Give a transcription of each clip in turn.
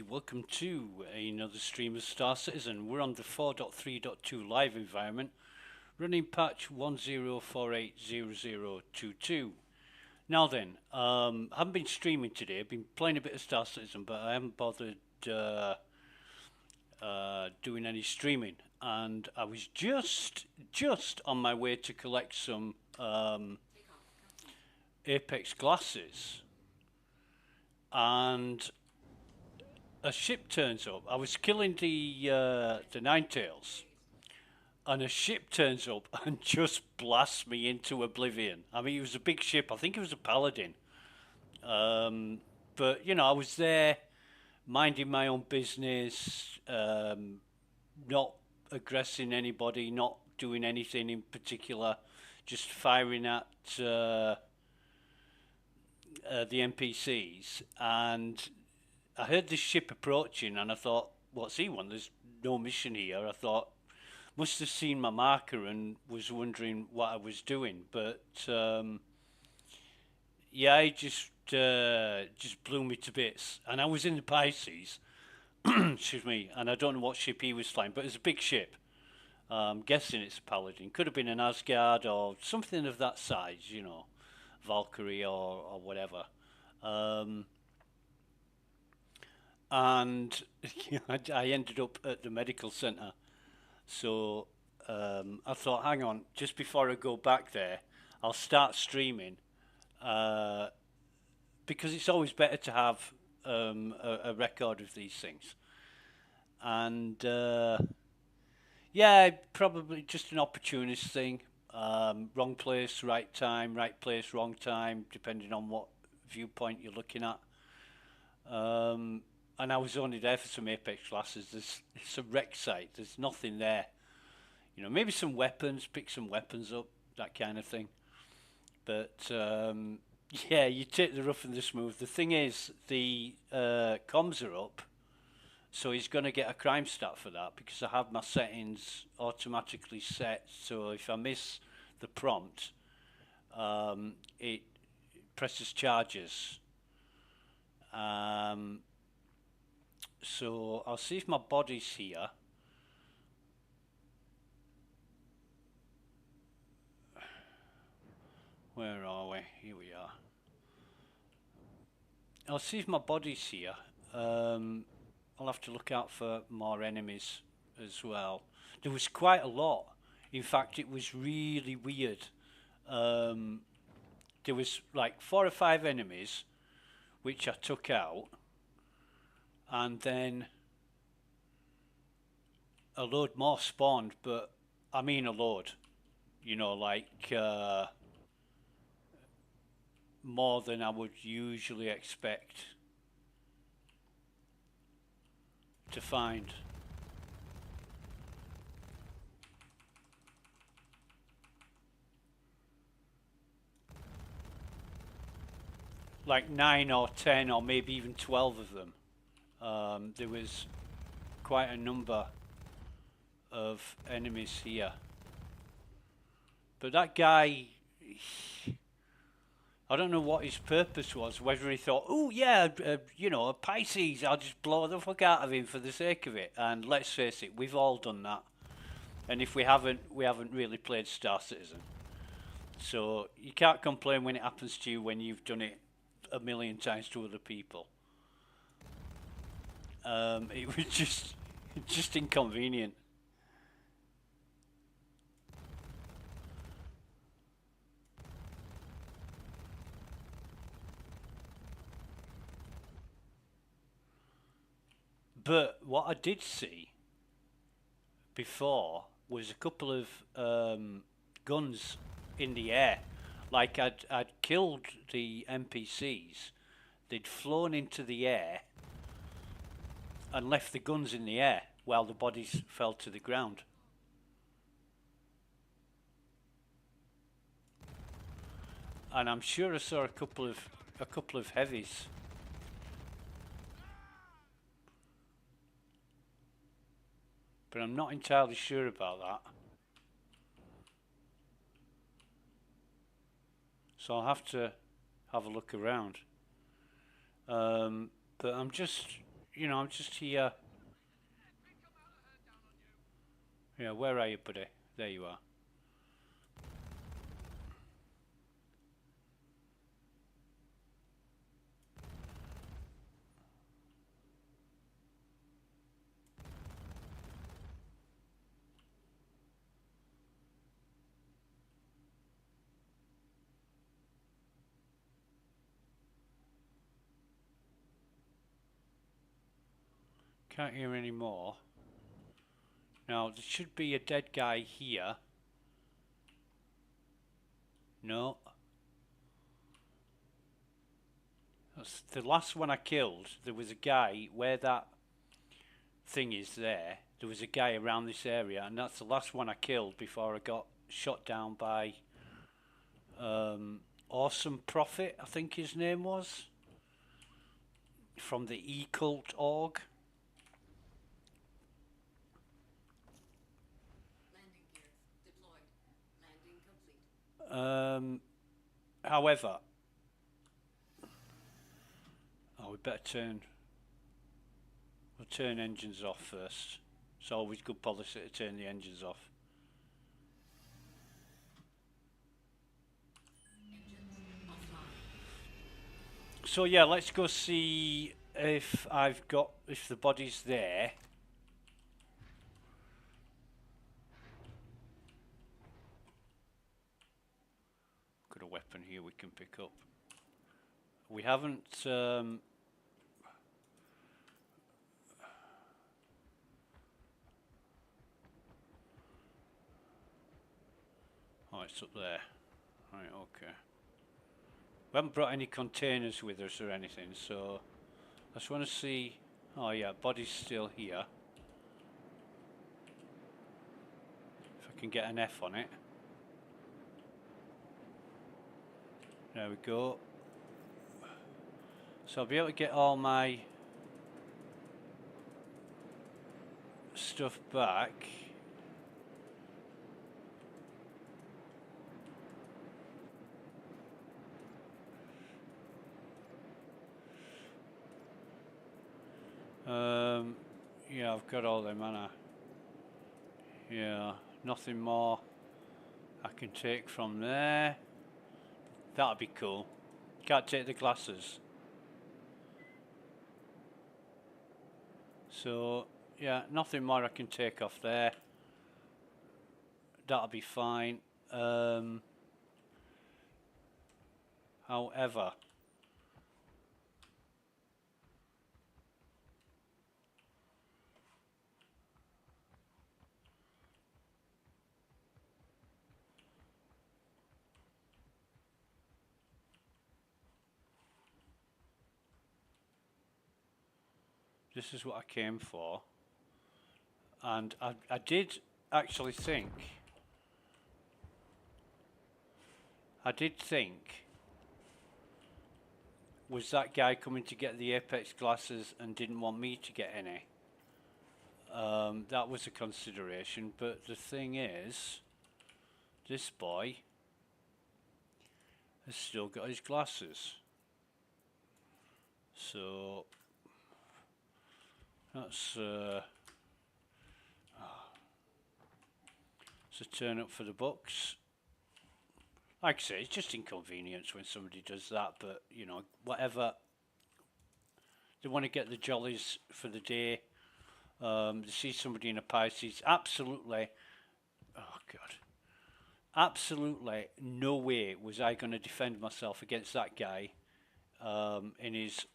welcome to another stream of Star Citizen. We're on the 4.3.2 live environment, running patch 10480022. Now then, I haven't been streaming today. I've been playing a bit of Star Citizen, but I haven't bothered doing any streaming. And I was just on my way to collect some Apex glasses, and a ship turns up. I was killing the Ninetales, and a ship turns up and just blasts me into oblivion. I mean, it was a big ship. I think it was a Paladin. But you know, I was there, minding my own business, not aggressing anybody, not doing anything in particular, just firing at the NPCs, and I heard this ship approaching, and I thought, what's he want? There's no mission here. I thought, must have seen my marker and was wondering what I was doing. But yeah, it just blew me to bits. And I was in the Pisces, excuse me, and I don't know what ship he was flying, but it's a big ship. I'm guessing it's a Paladin. Could have been an Asgard or something of that size, you know, Valkyrie or whatever. And I ended up at the medical centre. So I thought, hang on, just before I go back there, I'll start streaming, because it's always better to have a record of these things. And yeah, probably just an opportunist thing. Wrong place, right time, right place, wrong time, depending on what viewpoint you're looking at. And I was only there for some Apex classes. It's a wreck site. There's nothing there. You know, maybe some weapons, pick some weapons up, that kind of thing. But yeah, you take the rough and the smooth. The thing is, the comms are up, so he's going to get a crime stat for that, because I have my settings automatically set. So if I miss the prompt, it presses charges. So I'll see if my body's here. Where are we? Here we are. I'll see if my body's here. I'll have to look out for more enemies as well. There was quite a lot. In fact, it was really weird. There was like 4 or 5 enemies which I took out, and then a load more spawned, but I mean a load, you know, like more than I would usually expect to find. Like 9 or 10 or maybe even 12 of them. There was quite a number of enemies here. But that guy, I don't know what his purpose was, whether he thought, oh yeah, you know, a Pisces, I'll just blow the fuck out of him for the sake of it. And let's face it, we've all done that. And if we haven't really played Star Citizen. So you can't complain when it happens to you when you've done it a million times to other people. It was just inconvenient. But what I did see before was a couple of guns in the air. Like I'd killed the NPCs, they'd flown into the air and left the guns in the air while the bodies fell to the ground. And I'm sure I saw a couple of heavies. But I'm not entirely sure about that. So I'll have to have a look around. But I'm just, you know, I'm just here. Yeah, where are you, buddy? There you are. Can't hear any more. Now, there should be a dead guy here. No. That's the last one I killed. There was a guy where that thing is there. There was a guy around this area, and that's the last one I killed before I got shot down by Awesome Prophet, I think his name was, from the E-Cult org. Landing gear deployed. Landing complete. However, we better we'll turn engines off first. It's always good policy to turn the engines off. So yeah, let's go see if if the body's there. Got a weapon here we can pick up. We haven't oh, it's up there. Right, okay. We haven't brought any containers with us or anything, so I just want to see. Oh yeah, body's still here. If I can get an F on it. There we go. So I'll be able to get all my stuff back. Yeah, I've got all them, haven't I? Yeah, nothing more I can take from there. That'd be cool. Can't take the glasses. So, yeah, nothing more I can take off there. That'll be fine. However, this is what I came for. And I did actually think, was that guy coming to get the Apex glasses and didn't want me to get any? That was a consideration, but the thing is, this boy has still got his glasses. So that's so turn up for the books. Like I say, it's just inconvenience when somebody does that, but you know, whatever. They want to get the jollies for the day. They see somebody in a Pisces. Absolutely, oh God, absolutely no way was I going to defend myself against that guy in his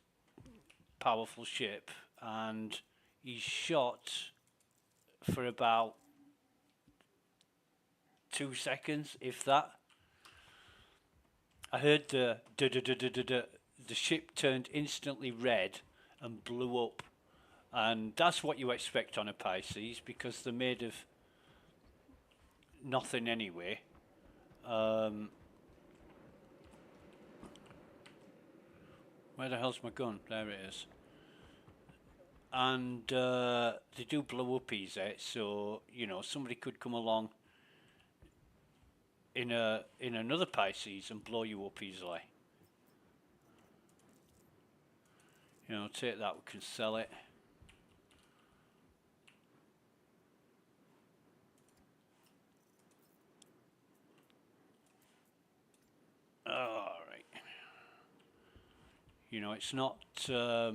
powerful ship, and he shot for about 2 seconds, if that. I heard the ship turned instantly red and blew up, and that's what you expect on a Pisces because they're made of nothing anyway. Where the hell's my gun? There it is. And they do blow up easy, so you know somebody could come along in another Pisces and blow you up easily. You know, take that, we can sell it. You know, it's not a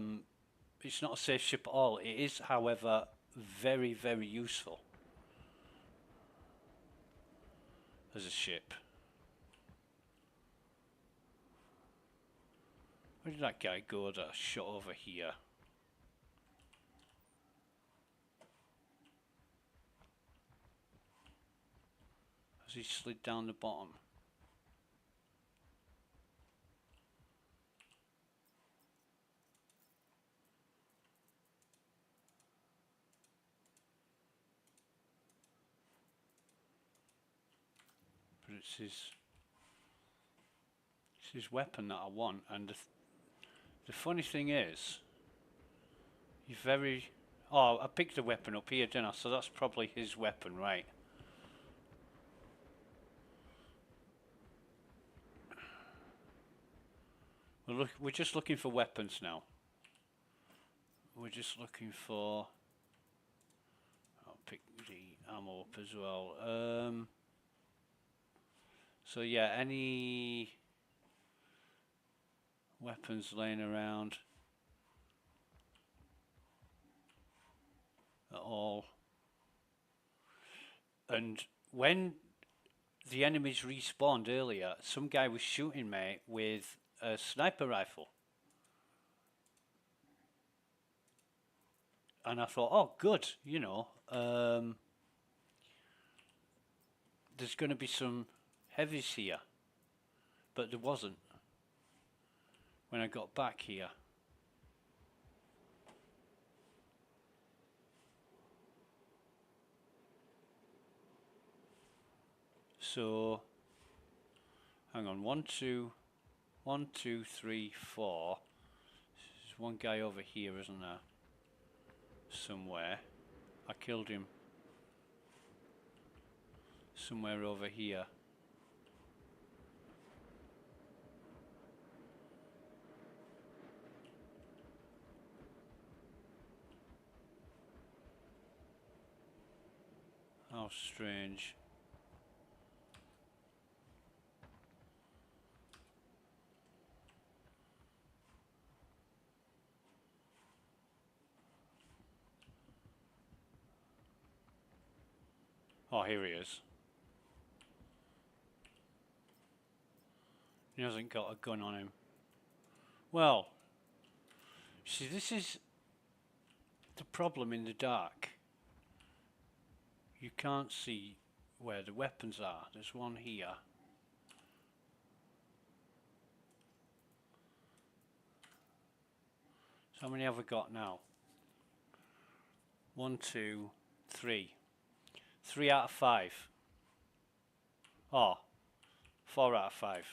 safe ship at all. It is, however, very, very useful as a ship. Where did that guy go that I shot over here? Has he slid down the bottom? But it's his weapon that I want, and the funny thing is, he's very... Oh, I picked the weapon up here, didn't I? So that's probably his weapon, right? We're just looking for weapons now. We're just looking for... I'll pick the ammo up as well. So yeah, any weapons laying around at all. And when the enemies respawned earlier, some guy was shooting me with a sniper rifle. And I thought, oh good, you know, there's going to be some heavies here. But there wasn't when I got back here. So, hang on, 1, 2, 3, 4. There's one guy over here, isn't there? Somewhere. I killed him. Somewhere over here. How strange. Oh, here he is. He hasn't got a gun on him. Well, see, this is the problem in the dark. You can't see where the weapons are. There's one here. So how many have I got now? 1, 2, 3. 3 out of 5. Oh, 4 out of 5.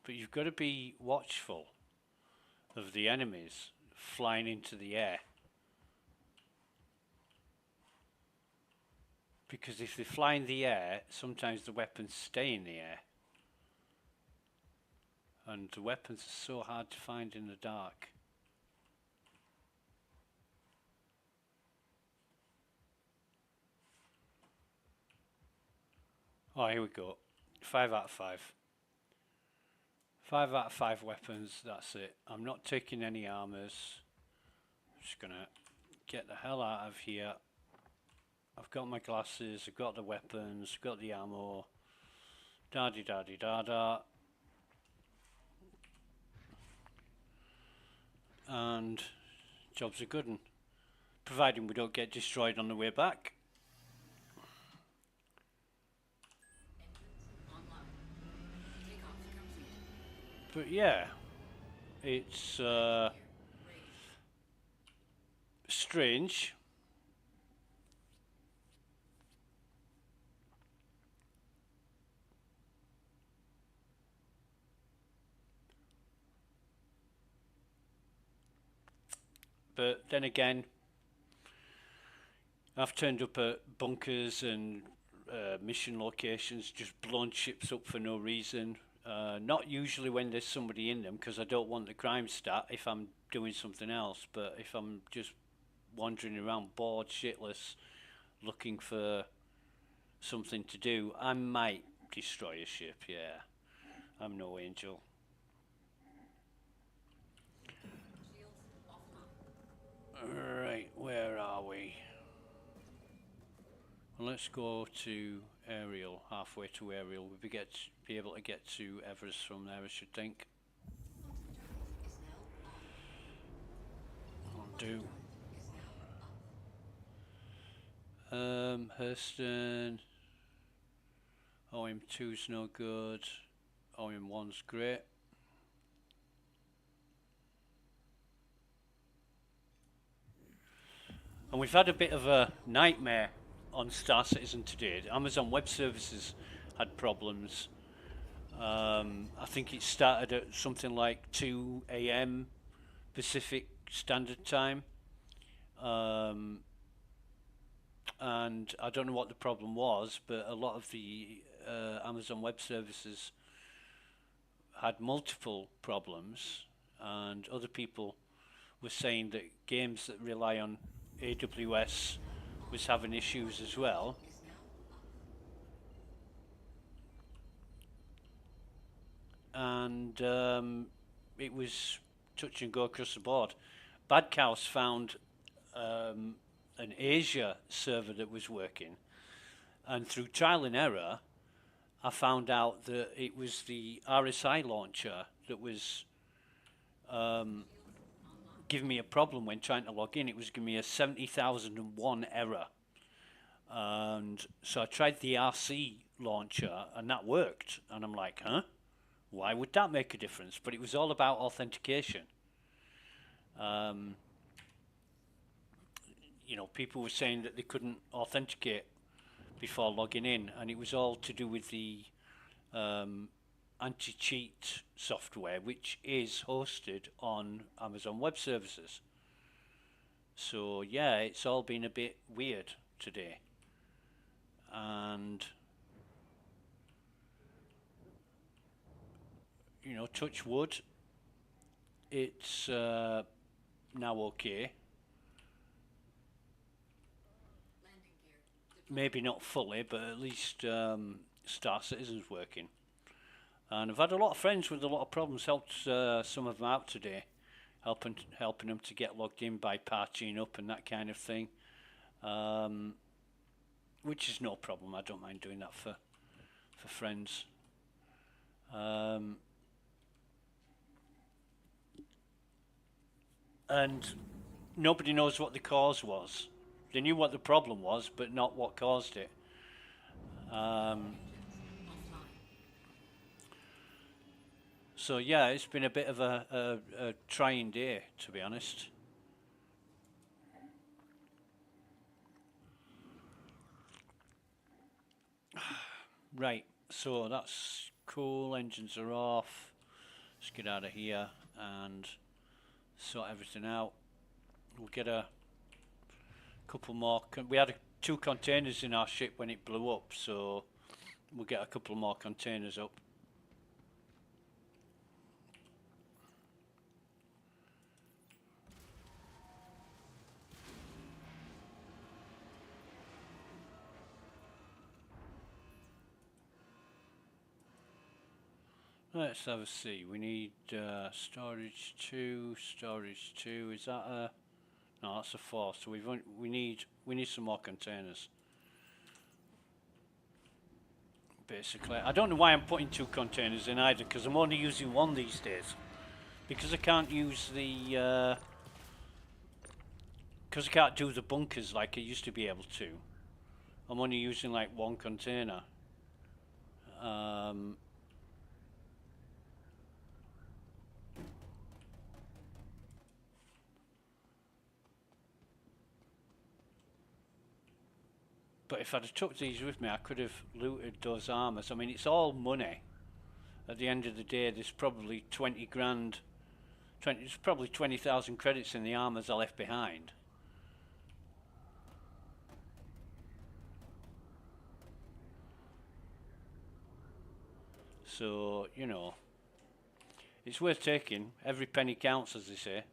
But you've got to be watchful of the enemies flying into the air. Because if they fly in the air, sometimes the weapons stay in the air. And the weapons are so hard to find in the dark. Oh, here we go. 5 out of 5. 5 out of 5 weapons, that's it. I'm not taking any armors. I'm just gonna get the hell out of here. I've got my glasses, I've got the weapons, I've got the ammo. Da-di-da-di-da-da. And job's a good one. Providing we don't get destroyed on the way back. But yeah, it's strange. But then again, I've turned up at bunkers and mission locations, just blown ships up for no reason. Not usually when there's somebody in them, because I don't want the crime stat if I'm doing something else, but if I'm just wandering around bored, shitless, looking for something to do, I might destroy a ship, yeah. I'm no angel. Shields offline. Right, where are we? Well, let's go to aerial, halfway to aerial. We'll be able to get to Everest from there, I should think. Is now on. I'll do. Is now up. Hurston. OM2's no good. OM1's great. And we've had a bit of a nightmare on Star Citizen today. Amazon Web Services had problems. I think it started at something like 2 a.m. Pacific Standard Time. And I don't know what the problem was, but a lot of the Amazon Web Services had multiple problems, and other people were saying that games that rely on AWS was having issues as well. And it was touch and go across the board. Bad Cows found an Asia server that was working, and through trial and error I found out that it was the RSI launcher that was giving me a problem when trying to log in. It was giving me a 70,001 error, and so I tried the RC launcher and that worked, and I'm like, huh, why would that make a difference? But it was all about authentication. You know, people were saying that they couldn't authenticate before logging in, and it was all to do with the anti-cheat software, which is hosted on Amazon Web Services. So yeah, it's all been a bit weird today, and you know, touch wood, it's now okay. Landing gear. Maybe not fully, but at least Star Citizen's working. And I've had a lot of friends with a lot of problems. Helped some of them out today, helping them to get logged in by patching up and that kind of thing, which is no problem. I don't mind doing that for friends. And nobody knows what the cause was. They knew what the problem was, but not what caused it. So yeah, it's been a bit of a trying day, to be honest. Right, so that's cool. Engines are off. Let's get out of here and sort everything out. We'll get a couple more. We had 2 containers in our ship when it blew up, so we'll get a couple more containers up. Let's have a see. We need storage 2. Storage 2. Is that a? No, that's a 4. So we need some more containers. Basically, I don't know why I'm putting 2 containers in either, because I'm only using 1 these days. Because I can't use the. Because I can't do the bunkers like I used to be able to. I'm only using like 1 container. But if I'd have took these with me, I could have looted those armors. I mean, it's all money. At the end of the day, there's probably 20 grand. There's probably 20,000 credits in the armors I left behind. So, you know, it's worth taking. Every penny counts, as they say.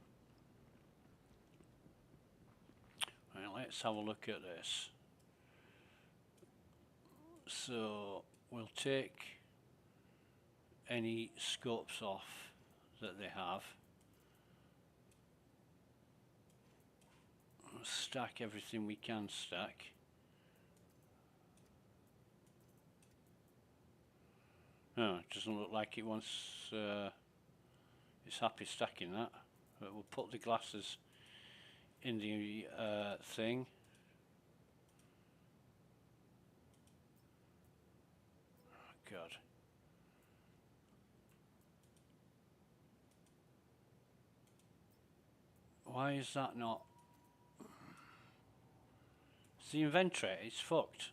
Right, let's have a look at this. So we'll take any scopes off that they have. Stack everything we can stack. No, it doesn't look like it wants. It's happy stacking that. But we'll put the glasses in the thing. Oh, God. Why is that not? It's the inventory. It's fucked.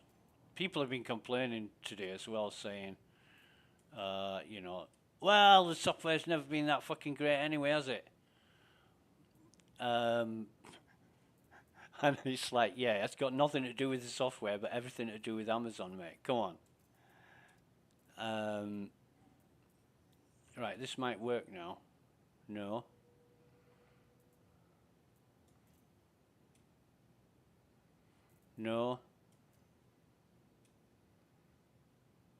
People have been complaining today as well, saying, you know, well, the software's never been that fucking great anyway, has it? And it's like, yeah, it's got nothing to do with the software, but everything to do with Amazon, mate. Come on. Right, this might work now. No. No.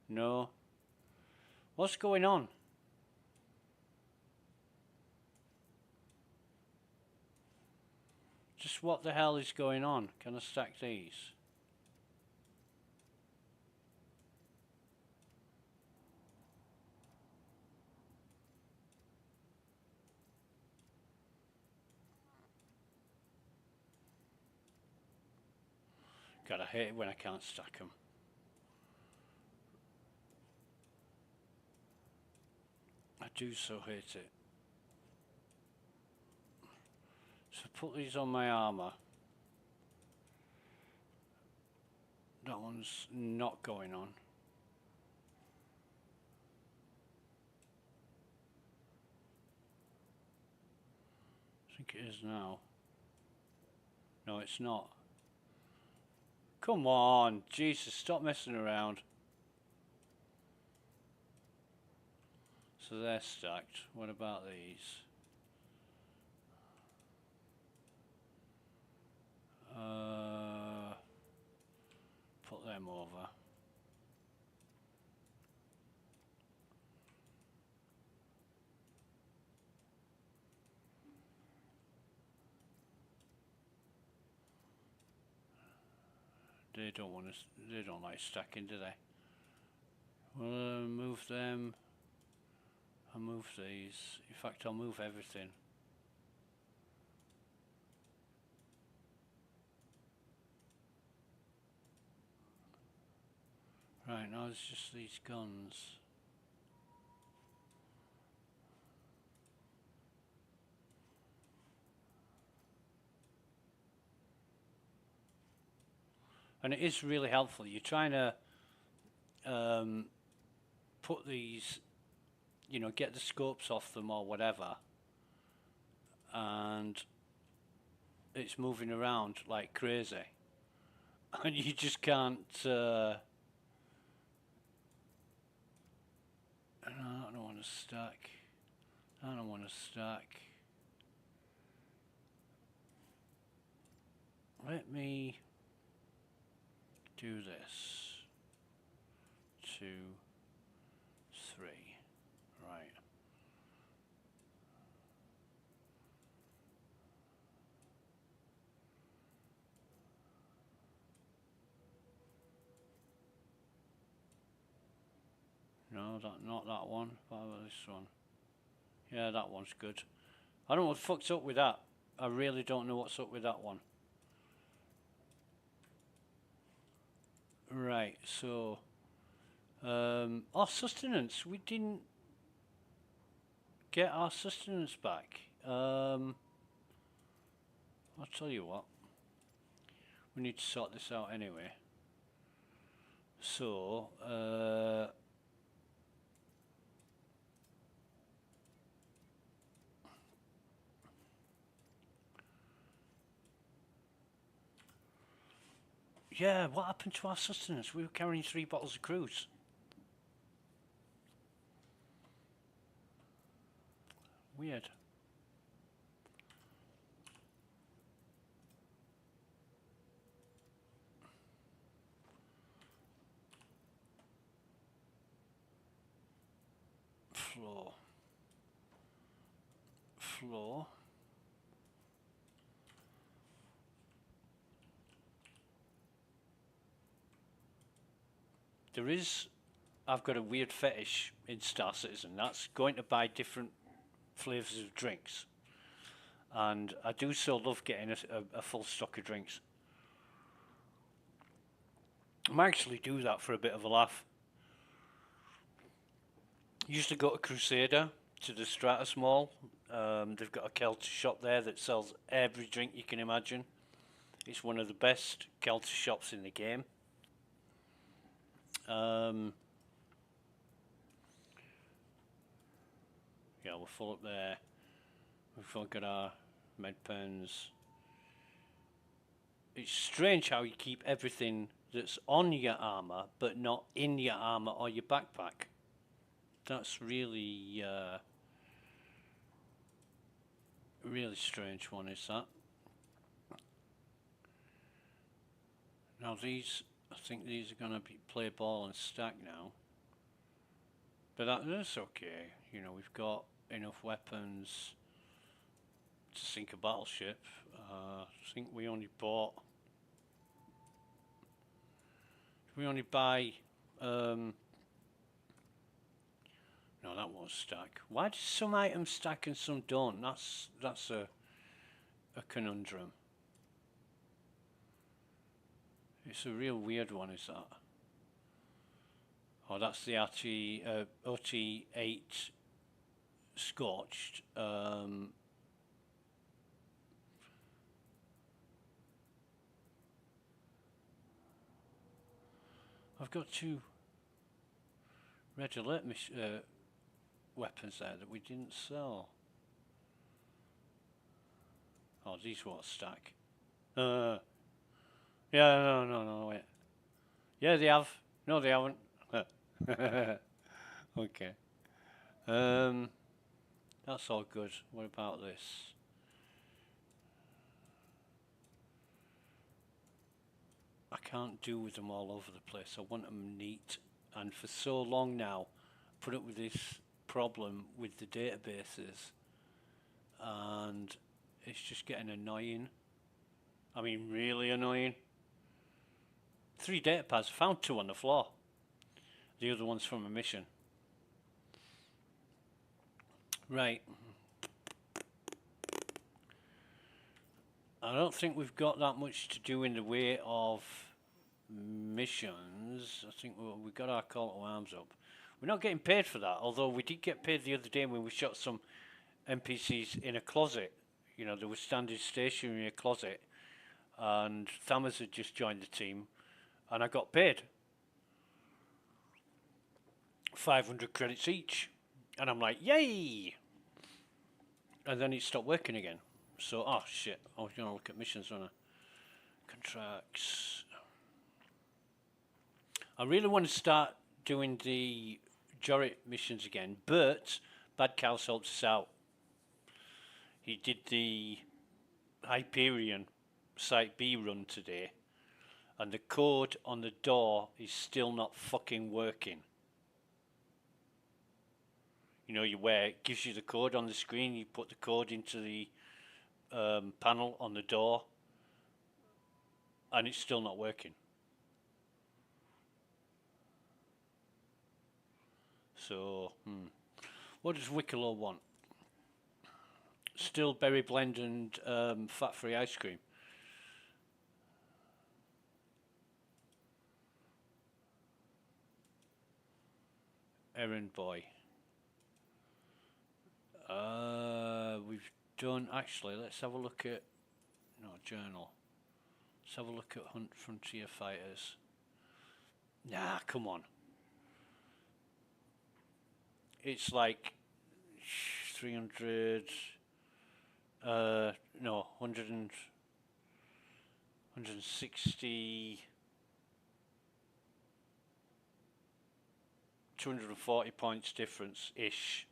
No. What's going on? Just what the hell is going on? Can I stack these? God, I hate it when I can't stack them. I do so hate it. So put these on my armor. That one's not going on. I think it is now. No, it's not. Come on, Jesus, stop messing around. So they're stacked. What about these? Put them over. They don't want to. They don't like stacking, do they? Well, move them. I'll move these. In fact, I'll move everything. Right, now it's just these guns. And it is really helpful. You're trying to put these, you know, get the scopes off them or whatever, and it's moving around like crazy. And you just can't. I don't want to stack. I don't want to stack. Let me do this. 2, 3. Right. No, not that one. What about this one? Yeah, that one's good. I don't know what the fuck's up with that. I really don't know what's up with that one. Right, so our sustenance, we didn't get our sustenance back. I'll tell you what, we need to sort this out anyway. So yeah, what happened to our sustenance? We were carrying 3 bottles of cruise. Weird. Floor. There is, I've got a weird fetish in Star Citizen. That's going to buy different flavours of drinks. And I do so love getting a full stock of drinks. I might actually do that for a bit of a laugh. Used to go to Crusader, to the Stratus Mall. They've got a Kelter shop there that sells every drink you can imagine. It's one of the best Kelter shops in the game. Yeah, we're full up there. We've got our med pens. It's strange how you keep everything that's on your armor but not in your armor or your backpack. That's really really strange one, is that? Now these, I think these are going to be play ball and stack now. But that's okay. You know, we've got enough weapons to sink a battleship. I think we only bought... We only buy... no, that won't stack. Why do some items stack and some don't? That's a conundrum. It's a real weird one, is that? Oh, that's the OT8 Scorched. I've got two red alert weapons there that we didn't sell. Oh, these won't stack. Yeah, no, wait. Yeah, they have. No, they haven't. Okay. That's all good. What about this? I can't do with them all over the place. I want them neat. And for so long now, put up with this problem with the databases, and it's just getting annoying. I mean, really annoying. 3 data pads. Found 2 on the floor. The other one's from a mission. Right. I don't think we've got that much to do in the way of missions. I think we got our call to arms up. We're not getting paid for that, although we did get paid the other day when we shot some NPCs in a closet. You know, they were standing stationary in a closet, and Thammers had just joined the team, and I got paid 500 credits each, and I'm like, yay! And then it stopped working again. So, oh shit, I was going to look at missions on contracts. I really want to start doing the Jorit missions again, but Bad Cows helped us out. He did the Hyperion Site B run today, and the code on the door is still not fucking working. You know, it gives you the code on the screen, you put the code into the panel on the door, and it's still not working. So, what does Wicklow want? Still berry blend and fat-free ice cream. Errand boy. We've done, actually, let's have a look at, no, journal. Let's have a look at Hunt Frontier Fighters. Nah, come on. It's like 300, no, 160, 240 points difference-ish.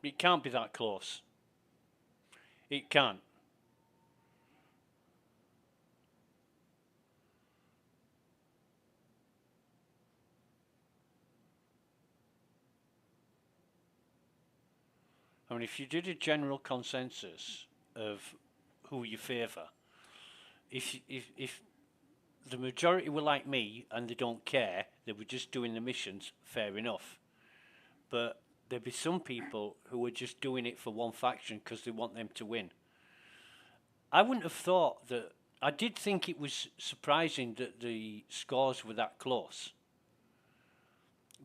It can't be that close. It can't. I mean, if you did a general consensus of who you favour, if the majority were like me and they don't care, they were just doing the missions, fair enough. But there'd be some people who were just doing it for one faction because they want them to win. I wouldn't have thought that. I did think it was surprising that the scores were that close.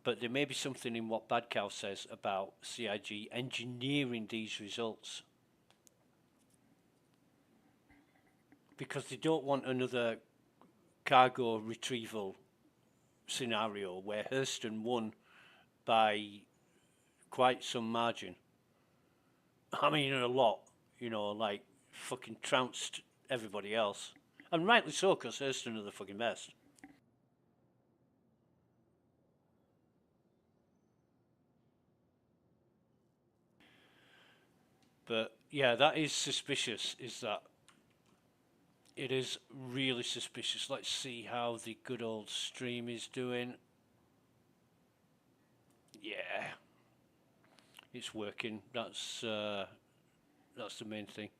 But there may be something in what Bad Cow says about CIG engineering these results. Because they don't want another cargo retrieval scenario where Hurston won by quite some margin. I mean, a lot, you know, like fucking trounced everybody else. And rightly so, because Hurston are the fucking best. But yeah, that is suspicious, is that. It is really suspicious. Let's see how the good old stream is doing. Yeah, it's working. That's the main thing.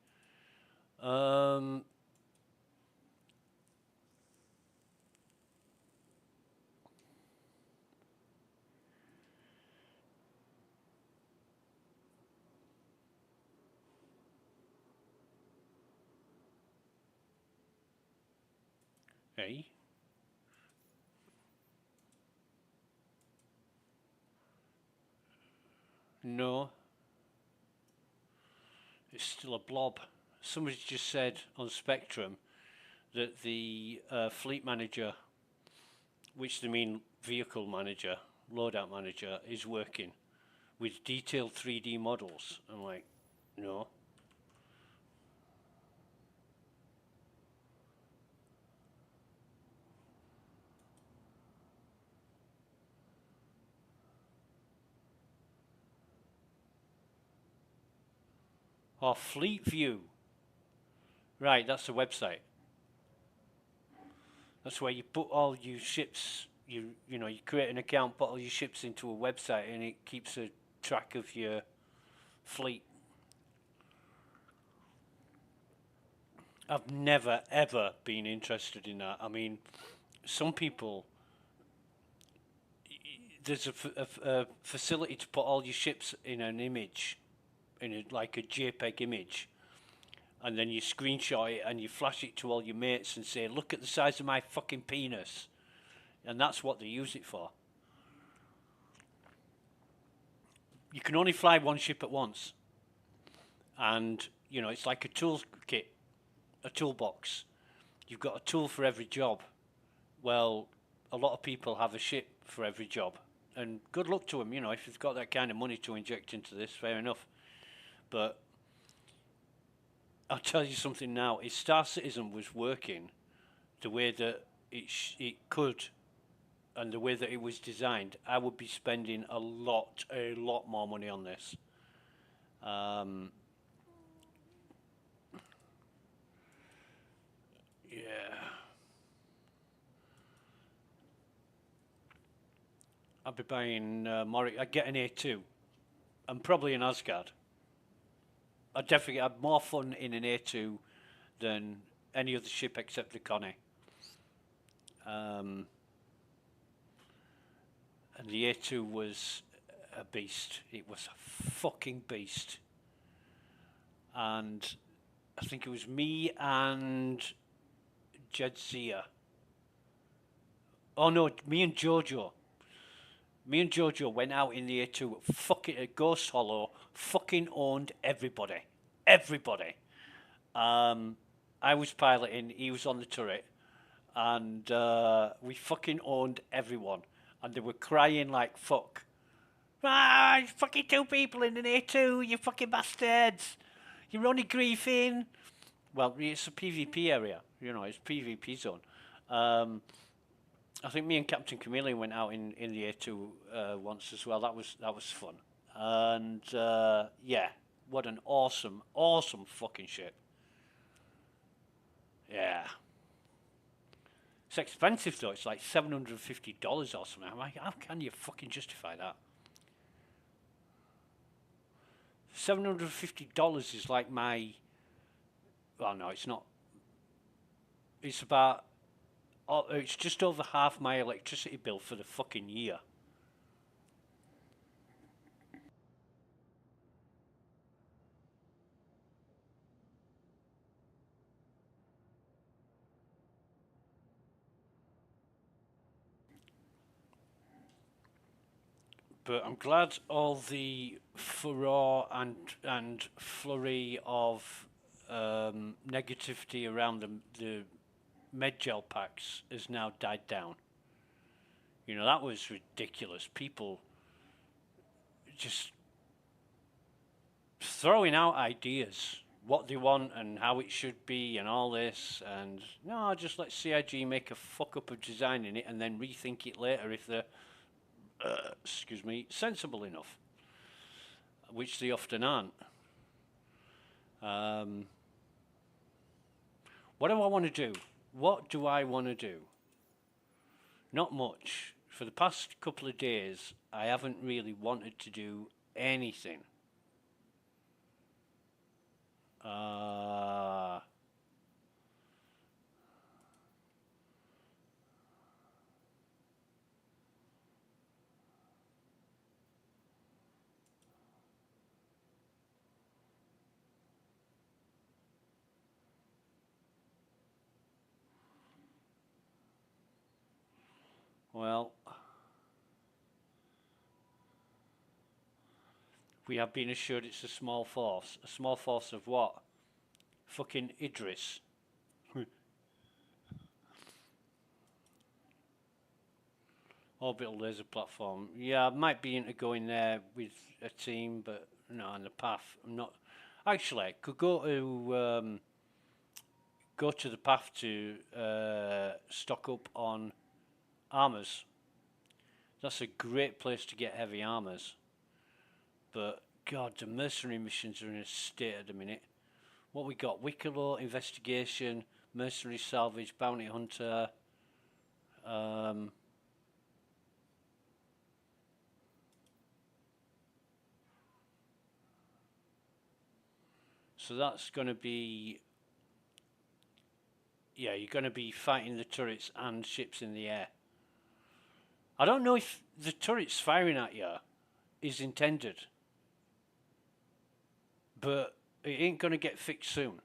Hey. No. It's still a blob. Somebody just said on Spectrum that the fleet manager, which they mean vehicle manager, loadout manager, is working with detailed 3D models. I'm like, no. Oh, Fleet View. Right, that's the website. That's where you put all your ships. You create an account, put all your ships into a website, and it keeps a track of your fleet. I've never ever been interested in that. I mean, some people. There's a facility to put all your ships in an image, like a JPEG image, and then you screenshot it and you flash it to all your mates and say, "Look at the size of my fucking penis," and that's what they use it for. You can only fly one ship at once, and it's like a toolkit, a toolbox. You've got a tool for every job. Well, a lot of people have a ship for every job, and good luck to them. If you've got that kind of money to inject into this, fair enough. But I'll tell you something now. If Star Citizen was working the way that it could, and the way that it was designed, I would be spending a lot more money on this. Yeah. I'd be buying I'd get an A2 and probably an Asgard. I'd definitely have more fun in an A2 than any other ship except the Connie. And the A2 was a beast. It was a fucking beast. And I think it was me and Jedzia. Oh no, me and Jojo. Me and Jojo went out in the A2, fucking at Ghost Hollow, fucking owned everybody. Everybody. I was piloting, he was on the turret, and we fucking owned everyone. And they were crying like fuck. Ah, it's fucking two people in an A2, you fucking bastards. You're only griefing. Well, it's a PvP area, it's PvP zone. I think me and Captain Chameleon went out in the A2 once as well. That was fun. And yeah, what an awesome fucking ship. Yeah. It's expensive though. It's like $750 or something. I'm like, how can you fucking justify that? $750 is like my. Well, no, it's not. It's about. Oh, it's just over half my electricity bill for the fucking year. But I'm glad all the furore and flurry of negativity around the Medgel packs has now died down. You know, that was ridiculous. People just throwing out ideas, what they want and how it should be and all this, and no, just let CIG make a fuck up of designing it and then rethink it later if they're excuse me, sensible enough, which they often aren't. What do I want to do? What do I want to do? Not much. For the past couple of days, I haven't really wanted to do anything. Well, we have been assured it's a small force. A small force of what? Fucking Idris. Orbital laser platform. Yeah, I might be into going there with a team, but no, on the path. I'm not. Actually, I could go to the path to stock up on armors. That's a great place to get heavy armors. But God, the mercenary missions are in a state at the minute. What we got? Wicklow, investigation, mercenary salvage, bounty hunter. So that's going to be. Yeah, you're going to be fighting the turrets and ships in the air. I don't know if the turrets firing at you is intended, but it ain't going to get fixed soon.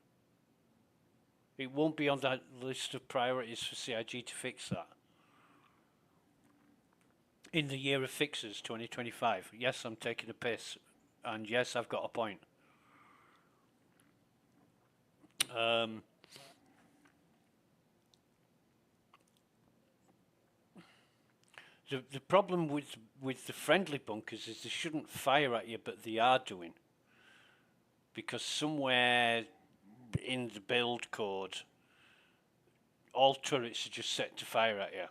It won't be on that list of priorities for CIG to fix that. In the year of fixes, 2025. Yes, I'm taking a piss, and yes, I've got a point. The problem with the friendly bunkers is they shouldn't fire at you, but they are doing. Because somewhere in the build code, all turrets are just set to fire at you.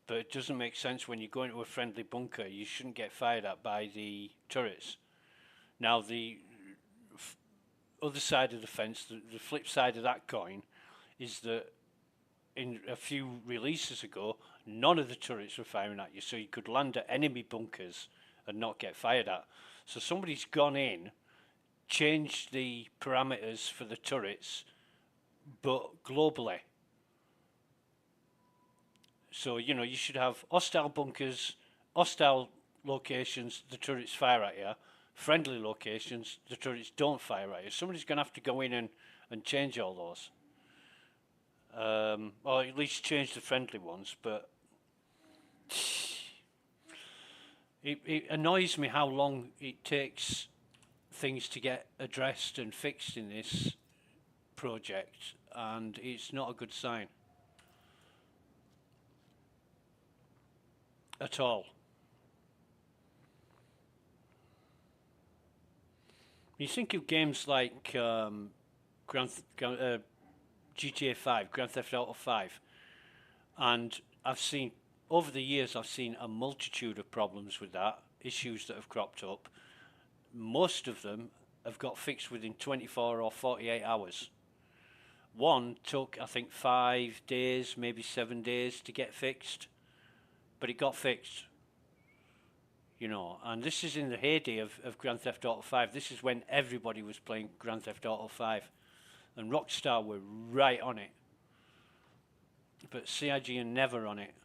But it doesn't make sense when you go into a friendly bunker, you shouldn't get fired at by the turrets. Now, the other side of the fence, the flip side of that coin, is that in a few releases ago, none of the turrets were firing at you, so you could land at enemy bunkers and not get fired at. So somebody's gone in, changed the parameters for the turrets, but globally. So, you know, you should have hostile bunkers, hostile locations, the turrets fire at you, friendly locations, the turrets don't fire at you. Somebody's going to have to go in and change all those. Or at least change the friendly ones, but it annoys me how long it takes things to get addressed and fixed in this project, and it's not a good sign at all. You think of games like GTA 5, Grand Theft Auto 5, and I've seen, over the years, I've seen a multitude of problems with that, issues that have cropped up. Most of them have got fixed within 24 or 48 hours. One took, I think, 5 days, maybe 7 days to get fixed, but it got fixed. you know, and this is in the heyday of Grand Theft Auto 5. This is when everybody was playing Grand Theft Auto 5, and Rockstar were right on it, but CIG are never on it.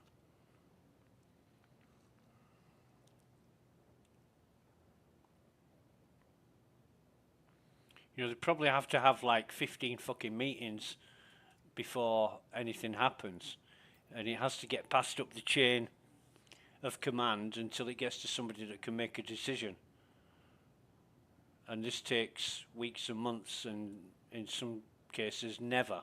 You know, they probably have to have like 15 fucking meetings before anything happens, and it has to get passed up the chain of command until it gets to somebody that can make a decision. And this takes weeks and months, and in some cases never.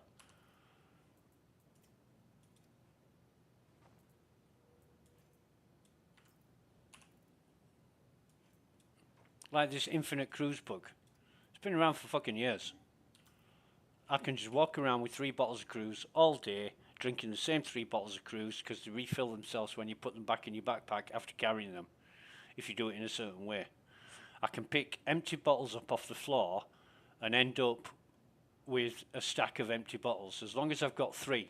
Like this infinite cruise bug. It's been around for fucking years. I can just walk around with 3 bottles of cruise all day, drinking the same 3 bottles of cruise, because they refill themselves when you put them back in your backpack after carrying them, if you do it in a certain way. I can pick empty bottles up off the floor and end up with a stack of empty bottles, as long as I've got 3.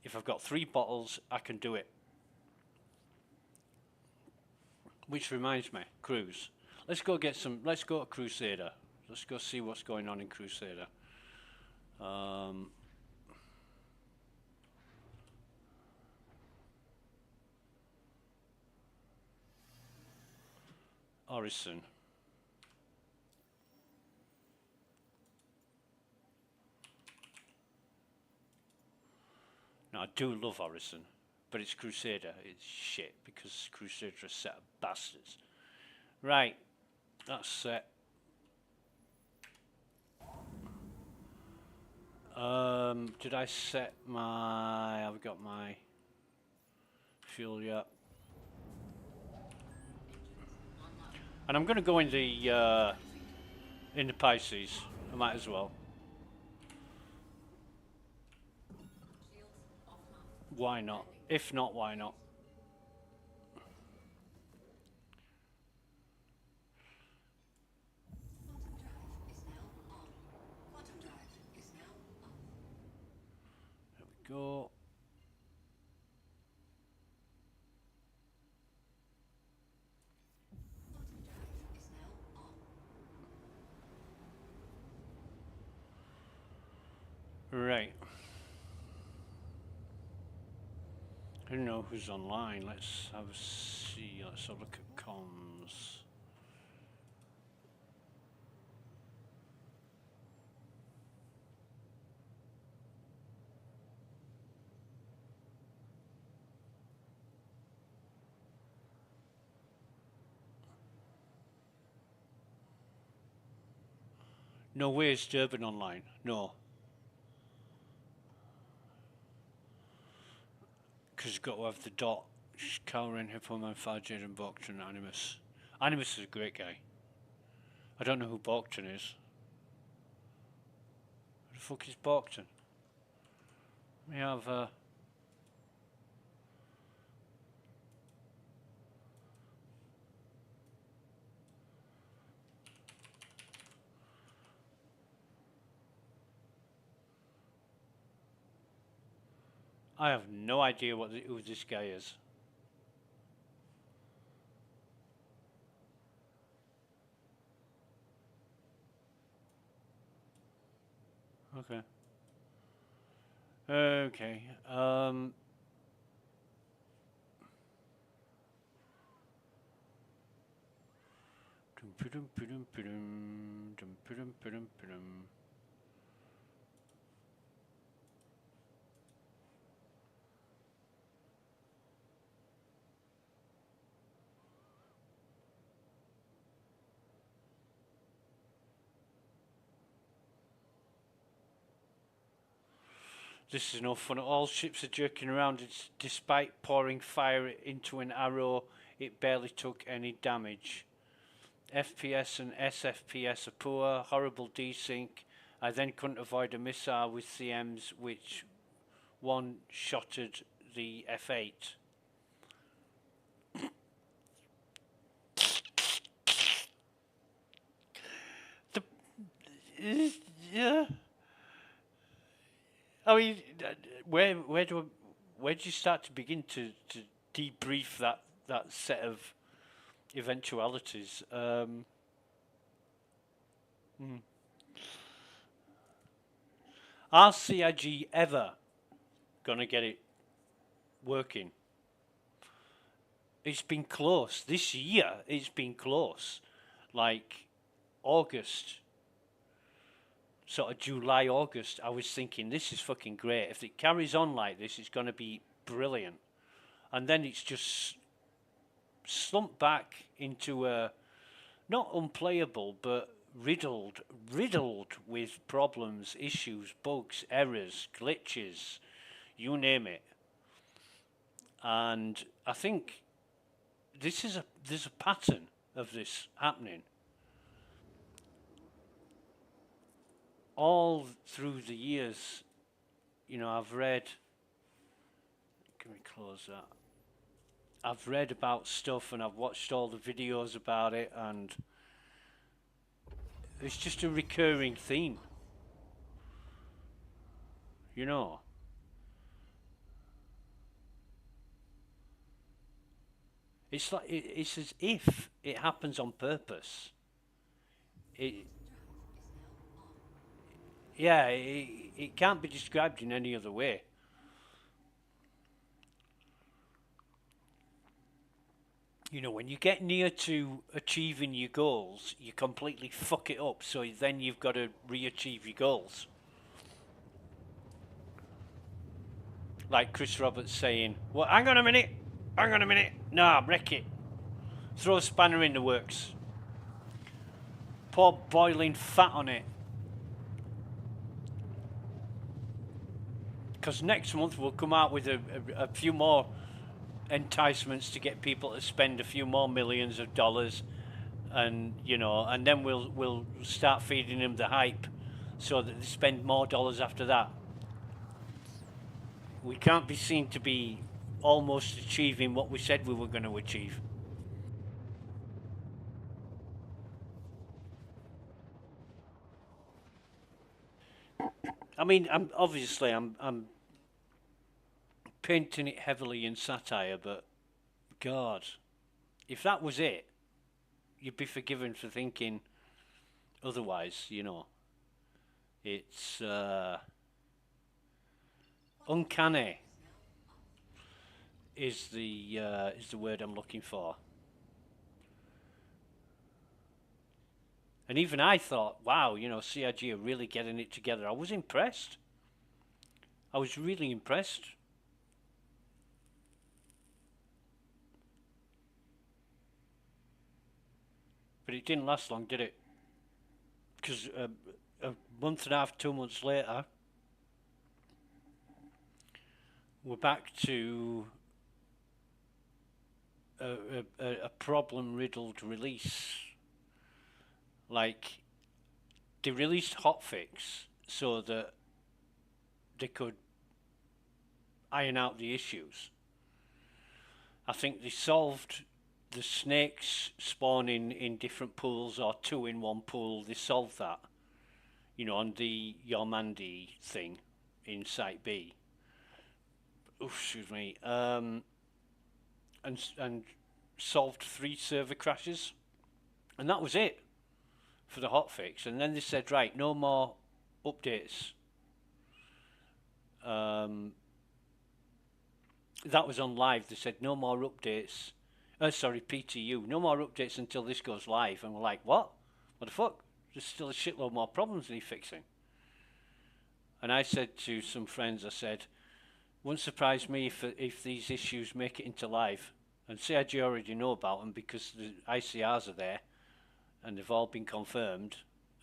If I've got 3 bottles, I can do it. Which reminds me, cruise. Let's go to Crusader. Let's go see what's going on in Crusader. Orison. Now I do love Orison, but it's Crusader. It's shit because Crusader are a set of bastards. Right, that's set. Did I set my? I've got my fuel yet. And I'm going to go in the Pisces. I might as well. Why not? If not, why not? There we go. Right. I don't know who's online. Let's have a see. Let's have a look at comms. No way is Durban online. No. Because you've got to have the dot. Calren, Hippoman, Farjade, and Bocton, Animus. Animus is a great guy. I don't know who Bocton is. Who the fuck is Bocton? We have I have no idea who this guy is. Okay. Okay. This is no fun at all. Ships are jerking around. Despite pouring fire into an arrow, it barely took any damage. FPS and SFPS are poor. Horrible desync. I then couldn't avoid a missile with CMs, which one-shotted the F8. Yeah. I mean, where do you start to begin to debrief that set of eventualities. Are CIG ever gonna get it working? It's been close. This year, it's been close. Like August, sort of July, August, I was thinking, this is fucking great. If it carries on like this, it's going to be brilliant. And then it's just slumped back into a, not unplayable, but riddled with problems, issues, bugs, errors, glitches, you name it. And I think there's a pattern of this happening all through the years. You know, I've read, can we close that? I've read about stuff and I've watched all the videos about it, and it's just a recurring theme, you know. It's like it's as if it happens on purpose. It, yeah, it can't be described in any other way. You know, when you get near to achieving your goals, you completely fuck it up. So then you've got to re-achieve your goals. Like Chris Roberts saying, "Well, hang on a minute. Nah, wreck it. Throw a spanner in the works. Pour boiling fat on it. Because next month we'll come out with a few more enticements to get people to spend a few more millions of dollars, and you know, and then we'll start feeding them the hype, so that they spend more dollars after that. We can't be seen to be almost achieving what we said we were going to achieve." I mean, I'm painting it heavily in satire, but God, if that was it, you'd be forgiven for thinking otherwise. You know, it's uncanny is the word I'm looking for. And even I thought, wow, you know, CIG are really getting it together. I was impressed. I was really impressed. But it didn't last long, did it? Because a month and a half, 2 months later, we're back to a problem-riddled release. Like, they released Hotfix so that they could iron out the issues. I think they solved the snakes spawning in different pools or two in one pool. They solved that, you know, on the Yormandi thing in Site B. Oof, excuse me. And solved 3 server crashes, and that was it for the hotfix. And then they said, right, no more updates. That was on live. They said no more updates. Sorry, PTU. No more updates until this goes live. And we're like, what? What the fuck? There's still a shitload more problems they need fixing. And I said to some friends, I said, wouldn't surprise me if these issues make it into live. And CIG already know about them because the ICRs are there and they've all been confirmed.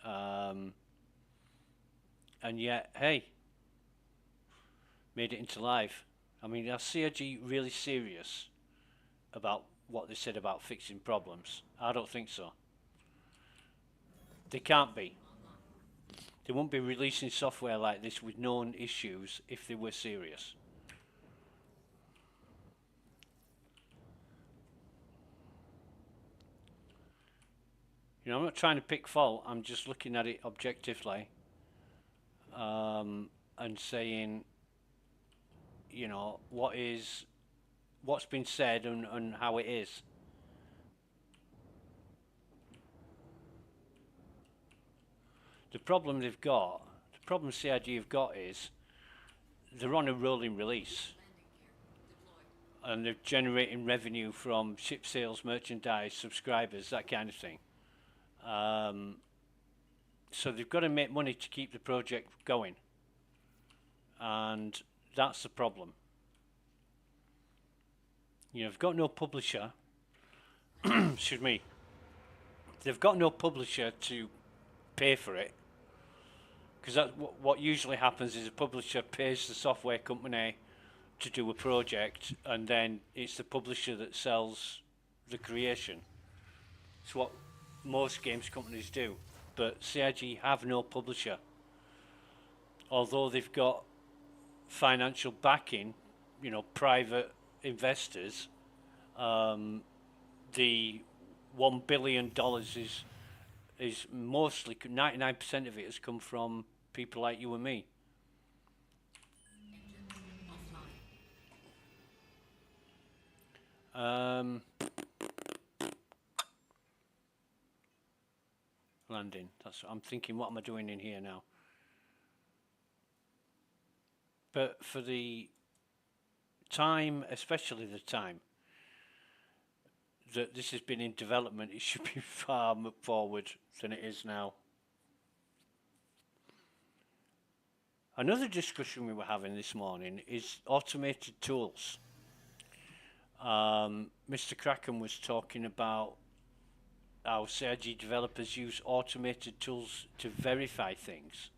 And yet, hey, made it into live. I mean, are CIG really serious about what they said about fixing problems? I don't think so. They can't be. They won't be releasing software like this with known issues if they were serious. You know, I'm not trying to pick fault. I'm just looking at it objectively, and saying, you know, what's been said and how it is. The problem CIG have got is they're on a rolling release. And they're generating revenue from ship sales, merchandise, subscribers, that kind of thing. So they've got to make money to keep the project going. And that's the problem. You know, they've got no publisher. Excuse me. They've got no publisher to pay for it. Because that's what usually happens is a publisher pays the software company to do a project, and then it's the publisher that sells the creation. It's what most games companies do. But CIG have no publisher. Although they've got financial backing, you know, private investors, the $1 billion is mostly 99% of it has come from people like you and me. Landing. I'm thinking, what am I doing in here now? But for the time, especially the time that this has been in development, it should be far forward than it is now. Another discussion we were having this morning is automated tools. Mr. Kraken was talking about how CIG developers use automated tools to verify things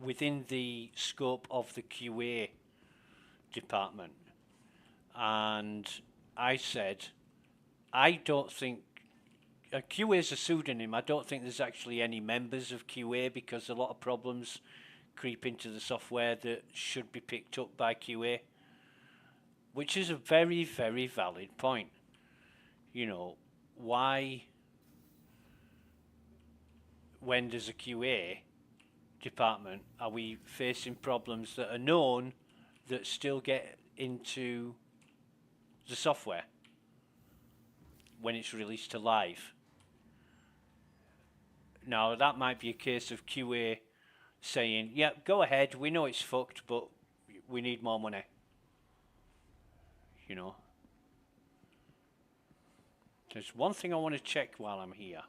within the scope of the QA department. And I said, I don't think QA is a pseudonym. I don't think there's actually any members of QA, because a lot of problems creep into the software that should be picked up by QA, which is a very, very valid point. You know, why, when there's a QA department, are we facing problems that are known that still get into the software when it's released to live? Now, that might be a case of QA saying, yeah, go ahead, we know it's fucked, but we need more money. You know. There's one thing I want to check while I'm here.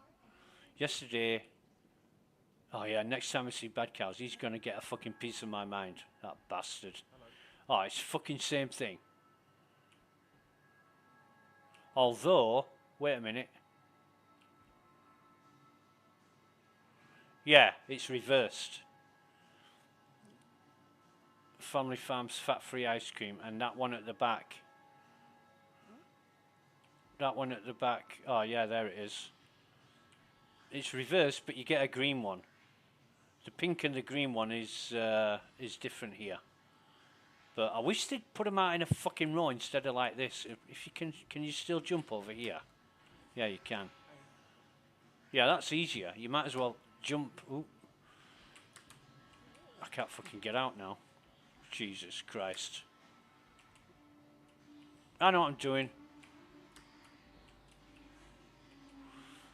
Yesterday, oh yeah, next time I see Bad Cows, he's going to get a fucking piece of my mind, that bastard. Oh, it's fucking same thing. Although, wait a minute. Yeah, it's reversed. Family Farms fat-free ice cream, and that one at the back. That one at the back. Oh yeah, there it is. It's reversed, but you get a green one. The pink and the green one is different here. But I wish they'd put them out in a fucking row instead of like this. If you can you still jump over here? Yeah, you can. Yeah, that's easier. You might as well jump. Ooh. I can't fucking get out now. Jesus Christ. I know what I'm doing.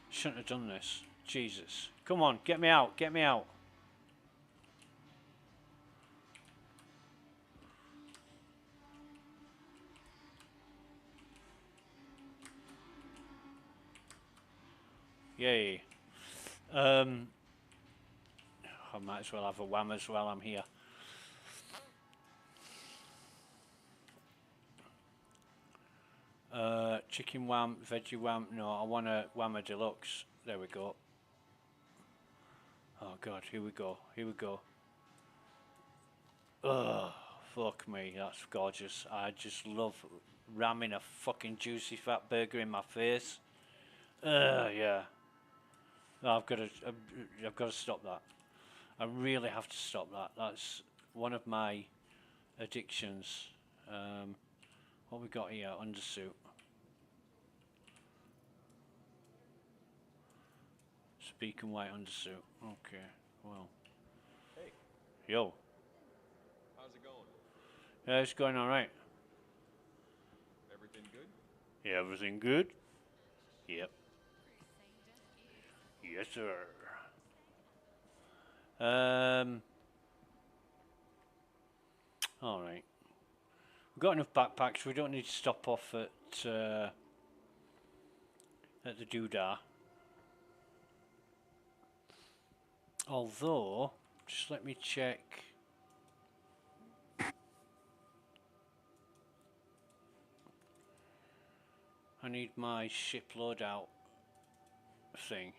Shouldn't have done this. Jesus. Come on, get me out, get me out. Yay. I might as well have a whammers while I'm here. Chicken wham, veggie wham. No, I want a whammer deluxe. There we go. Oh god, here we go. Here we go. Oh, fuck me, that's gorgeous. I just love ramming a fucking juicy fat burger in my face. Yeah. No, I've got to stop that. I really have to stop that. That's one of my addictions. What we got here? Undersuit. Speak and white undersuit. Okay, well. Hey. Yo. How's it going? Yeah, it's going alright. Everything good? Yeah, everything good? Yep. Yes, sir. All right. We've got enough backpacks. We don't need to stop off at the doodah. Although, just let me check. I need my ship loadout thing.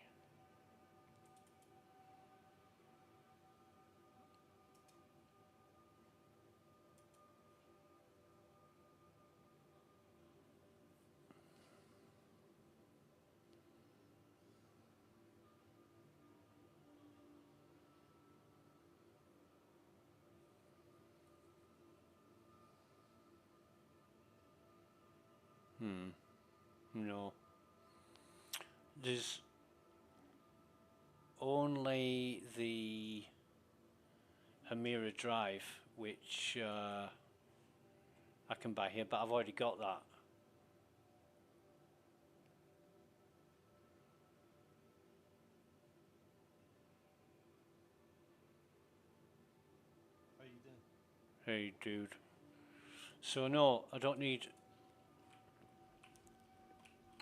No. There's only the Hamira Drive, which I can buy here, but I've already got that. How you doing? Hey, dude. So no, I don't need.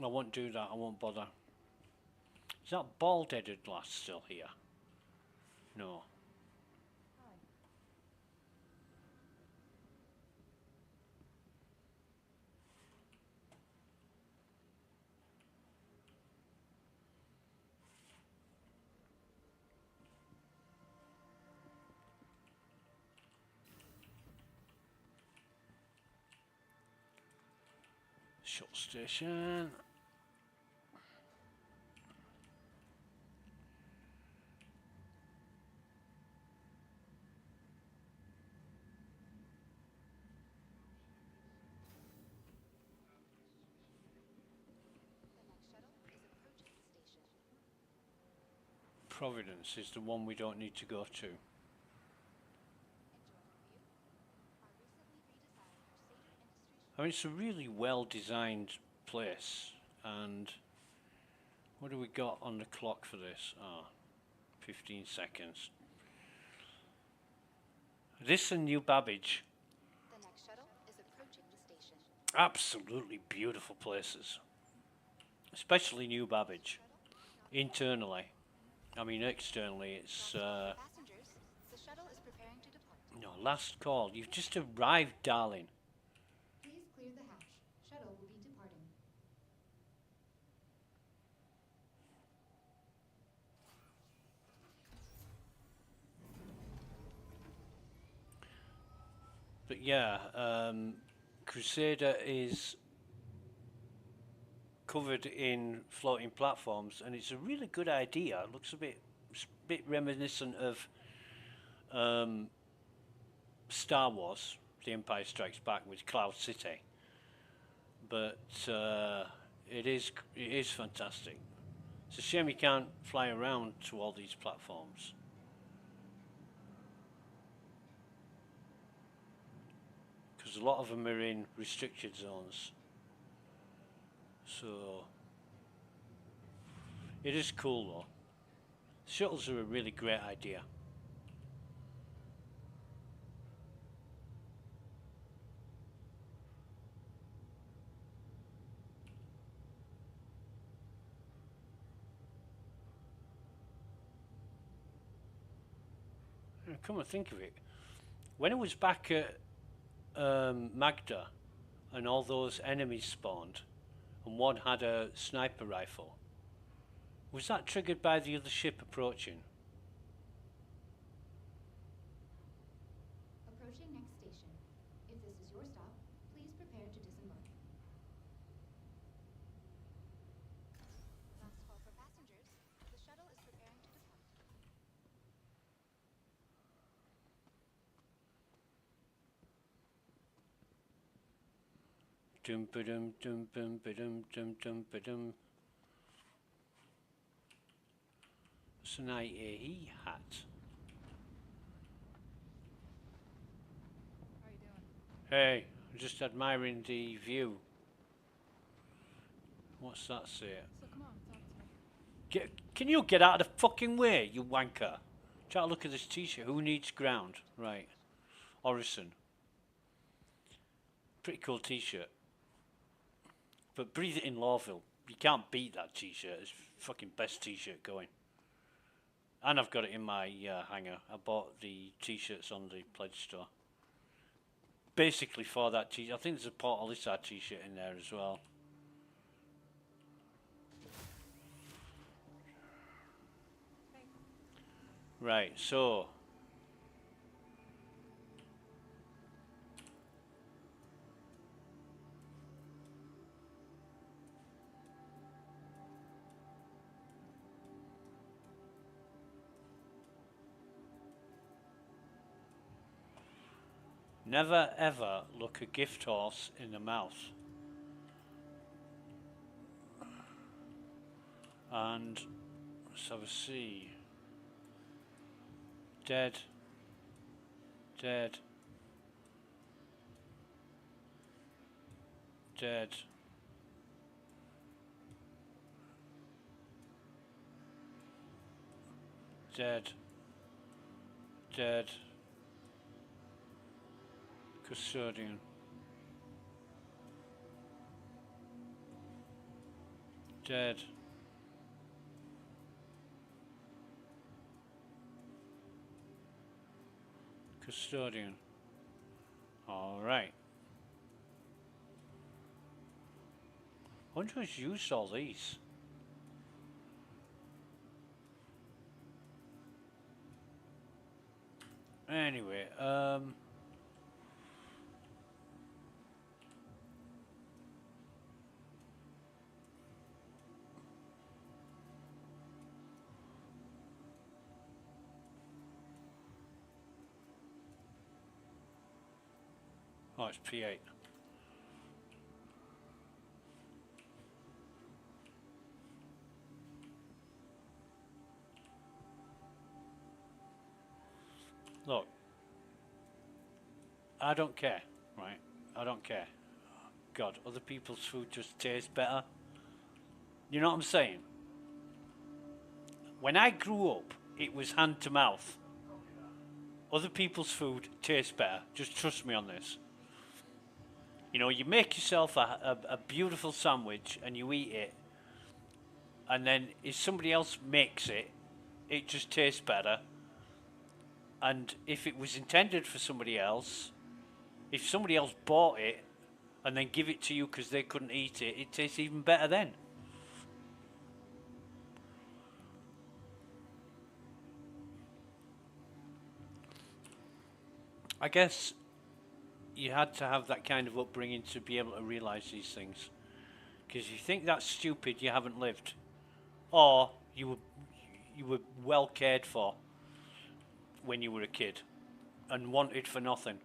I won't do that. I won't bother. Is that bald-headed lass still here? No. Shuttle station. Providence is the one we don't need to go to. I mean, it's a really well designed place, and what do we got on the clock for this? 15 seconds. This and New Babbage. The next shuttle is approaching the station. Absolutely beautiful places. Especially New Babbage. Internally. I mean, externally, it's. Passengers, the shuttle is preparing to depart. No, last call. You've just arrived, darling. Please clear the hatch. Shuttle will be departing. But yeah, Crusader is covered in floating platforms, and it's a really good idea. It looks a bit reminiscent of Star Wars, The Empire Strikes Back with Cloud City. But it is fantastic. It's a shame you can't fly around to all these platforms. Because a lot of them are in restricted zones. So it is cool though. Shuttles are a really great idea. Come and think of it, when I was back at Magda and all those enemies spawned and one had a sniper rifle, was that triggered by the other ship approaching? Approaching next station. If this is your stop, please prepare to disembark. Last call for passengers. The shuttle is preparing to depart. Dum ba dum dum bum ba dum dum dum ba dum. It's an aUEC hat. How are you doing? Hey, I'm just admiring the view. What's that say? So come on, talk to me. Can you get out of the fucking way, you wanker? Try to look at this t-shirt. Who needs ground? Right. Orison. Pretty cool t-shirt. But Breathe It in Lawville. You can't beat that t-shirt. It's fucking best t-shirt going. And I've got it in my hanger. I bought the t-shirts on the pledge store. Basically for that t-shirt. I think there's a Port Olisar t-shirt in there as well. Right, so never ever look a gift horse in the mouth. And let's have a see. Dead. Dead. Dead. Dead. Dead. Custodian. Dead. Custodian. All right. I wonder who's used all these. Anyway, oh, it's P8. Look, I don't care, right? I don't care. God, other people's food just tastes better. You know what I'm saying? When I grew up, it was hand to mouth. Other people's food tastes better. Just trust me on this. You know, you make yourself a beautiful sandwich and you eat it, and then if somebody else makes it, it just tastes better. And if it was intended for somebody else, if somebody else bought it and then give it to you because they couldn't eat it, it tastes even better then. I guess you had to have that kind of upbringing to be able to realise these things. Because if you think that's stupid, you haven't lived. Or you were well cared for when you were a kid and wanted for nothing.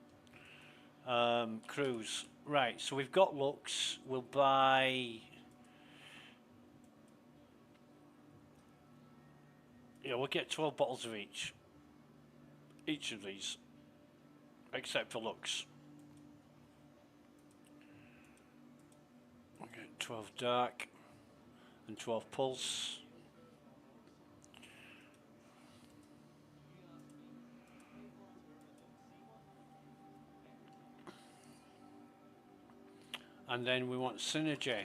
Cruise. Right, so we've got looks. We'll buy... Yeah, we'll get 12 bottles of each. Each of these. Except for looks. We'll get 12 dark and 12 pulse. And then we want synergy.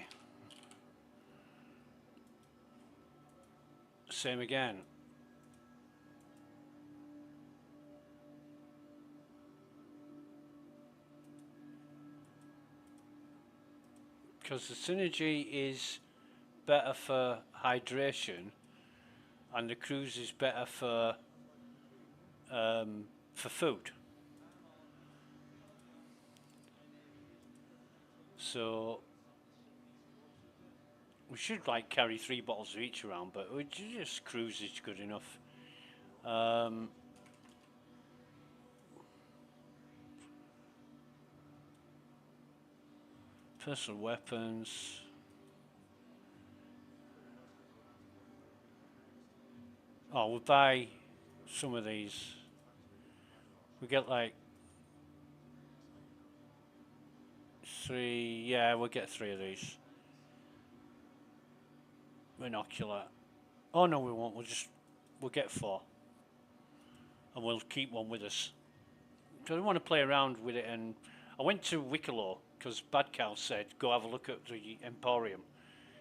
Same again. Because the synergy is better for hydration, and the cruise is better for food. So we should like carry 3 bottles of each around, but we just cruise is good enough. Personal weapons. Oh, we'll buy some of these. We get like 3, yeah, we'll get 3 of these. Binocular. Oh no, we won't. We'll get 4, and we'll keep one with us. So I want to play around with it, and I went to Wicklow because Bad Cow said go have a look at the Emporium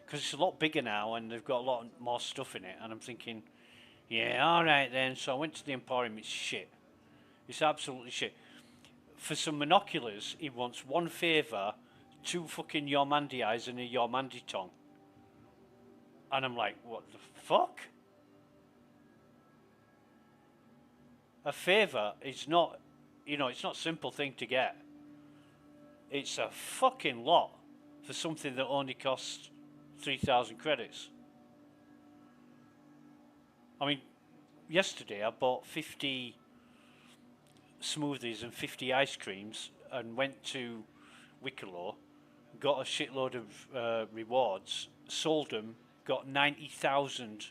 because it's a lot bigger now and they've got a lot more stuff in it. And I'm thinking, yeah, all right then. So I went to the Emporium. It's shit. It's absolutely shit. For some monoculars, he wants 1 favour, 2 fucking Yormandi eyes and a Yormandi tongue. And I'm like, what the fuck? A favour is not, it's not a simple thing to get. It's a fucking lot for something that only costs 3,000 credits. I mean, yesterday I bought 50 smoothies and 50 ice creams and went to Wicklow, got a shitload of rewards, sold them, got 90,000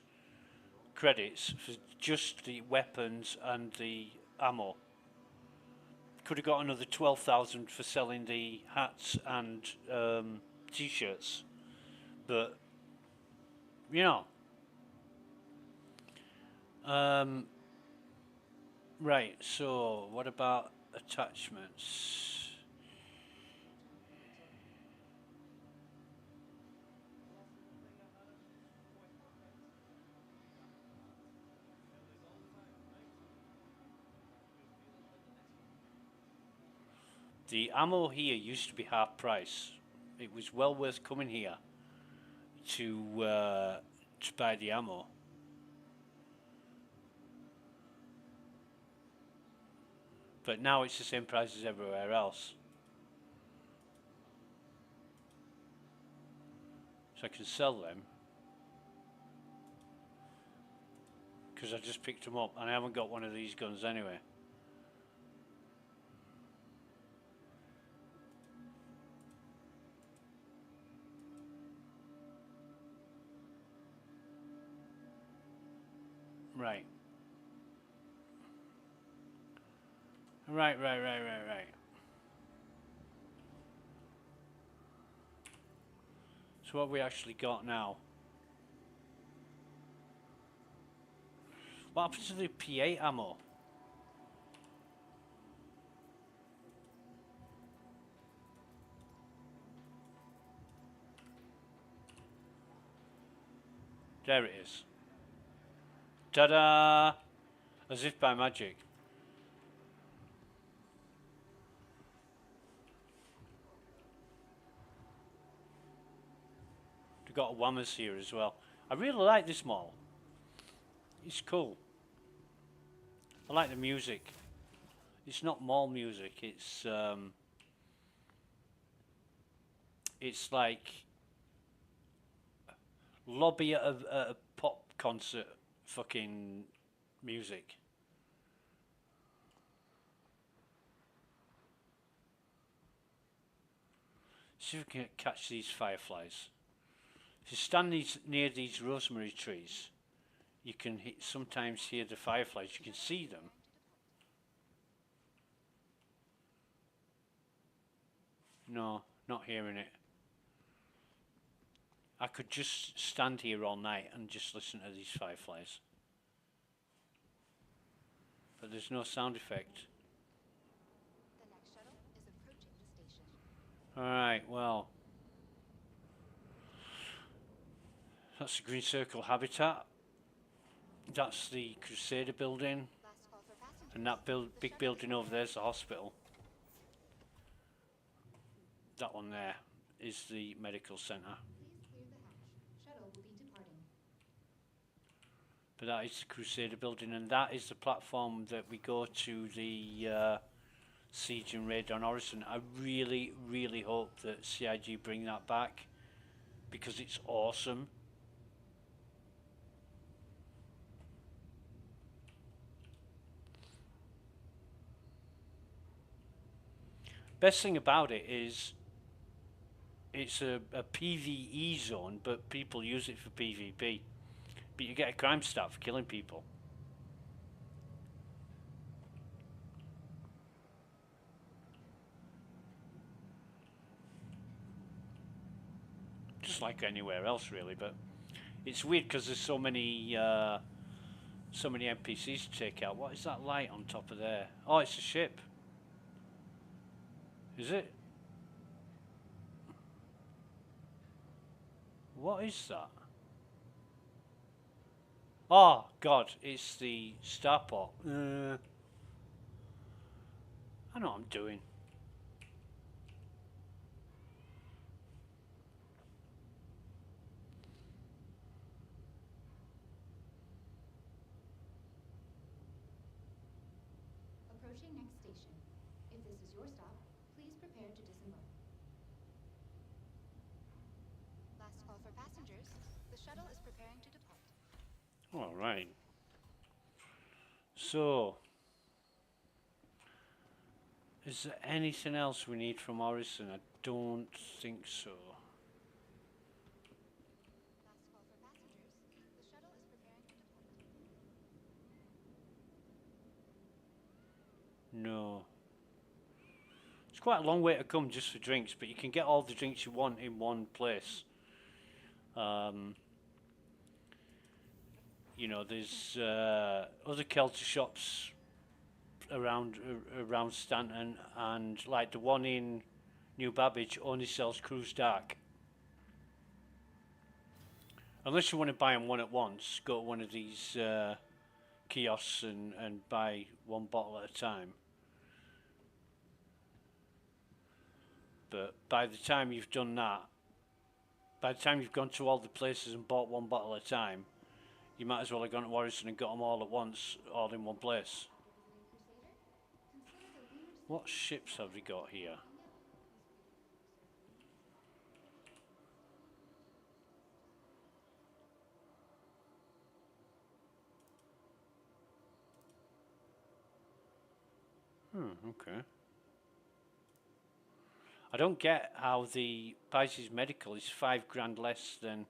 credits for just the weapons and the ammo. Could have got another 12,000 for selling the hats and t-shirts, but right, so what about attachments? The ammo here used to be half price. It was well worth coming here to buy the ammo. But now it's the same price as everywhere else. So I can sell them. Because I just picked them up and I haven't got one of these guns anyway. Right. Right. So what have we actually got now? What happens to the P8 ammo? There it is. Ta-da! As if by magic. We've got a Whammers here as well. I really like this mall. It's cool. I like the music. It's not mall music. It's like lobby at a pop concert fucking music. See if we can catch these fireflies. If you stand near these rosemary trees, you can sometimes hear the fireflies. You can see them. No, not hearing it. I could just stand here all night and just listen to these fireflies. But there's no sound effect. The next shuttle is approaching the station. Alright, well. That's the Green Circle Habitat. That's the Crusader building. Last call for passengers. And that big building over there is the hospital. That one there is the medical centre. Please clear the hatch. Shuttle will be departing. But that is the Crusader building, and that is the platform that we go to the siege and raid on Orison. I really, really hope that CIG bring that back because it's awesome. Best thing about it is it's a PvE zone, but people use it for PvP. But you get a crime stat for killing people. Just like anywhere else really, but It's weird because there's so many NPCs to take out. What is that light on top of there? Oh, it's a ship. Is it? What is that? Oh God, it's the starport. I know what I'm doing. Approaching next station. If this is your stop, please prepare to disembark. Last call for passengers. The shuttle is preparing to depart. All right. So, is there anything else we need from Orison? I don't think so. Last call for passengers. The shuttle is preparing to depart. No. It's quite a long way to come just for drinks, but you can get all the drinks you want in one place. You know, there's other Kelter shops around Stanton, and like the one in New Babbage only sells Cruise Dark. Unless you want to buy them one at once, go to one of these kiosks and buy one bottle at a time. But by the time you've done that, by the time you've gone to all the places and bought one bottle at a time, you might as well have gone to Warrison and got them all at once, all in one place. What ships have we got here? Okay. I don't get how the Pisces Medical is $5,000 less than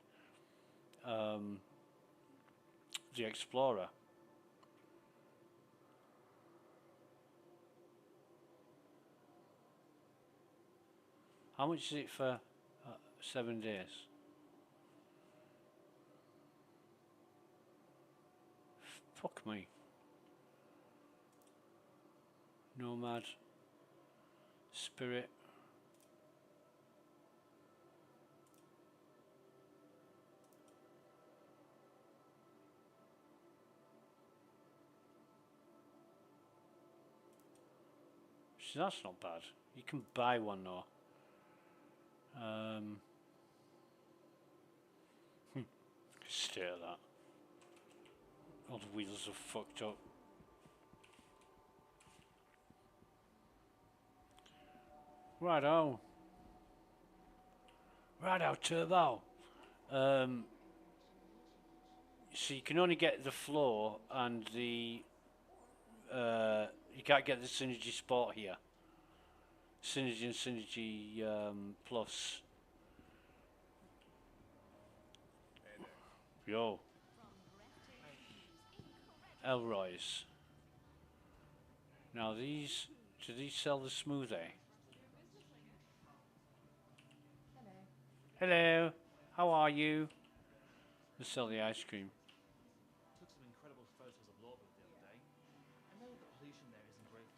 the Explorer. How much is it for 7 days? Fuck me. Nomad. Spirit. So that's not bad. You can buy one though. Stare at that. All the wheels are fucked up. Righto. Righto, Turbo. So you can only get the floor and the you can't get the Synergy Sport here. Synergy and Synergy Plus. Yo. Elroy's. Now these, do these sell the smoothie? Hello. How are you? They sell the ice cream. Took some incredible photos of Lawbrook the other day. I know the pollution there isn't great,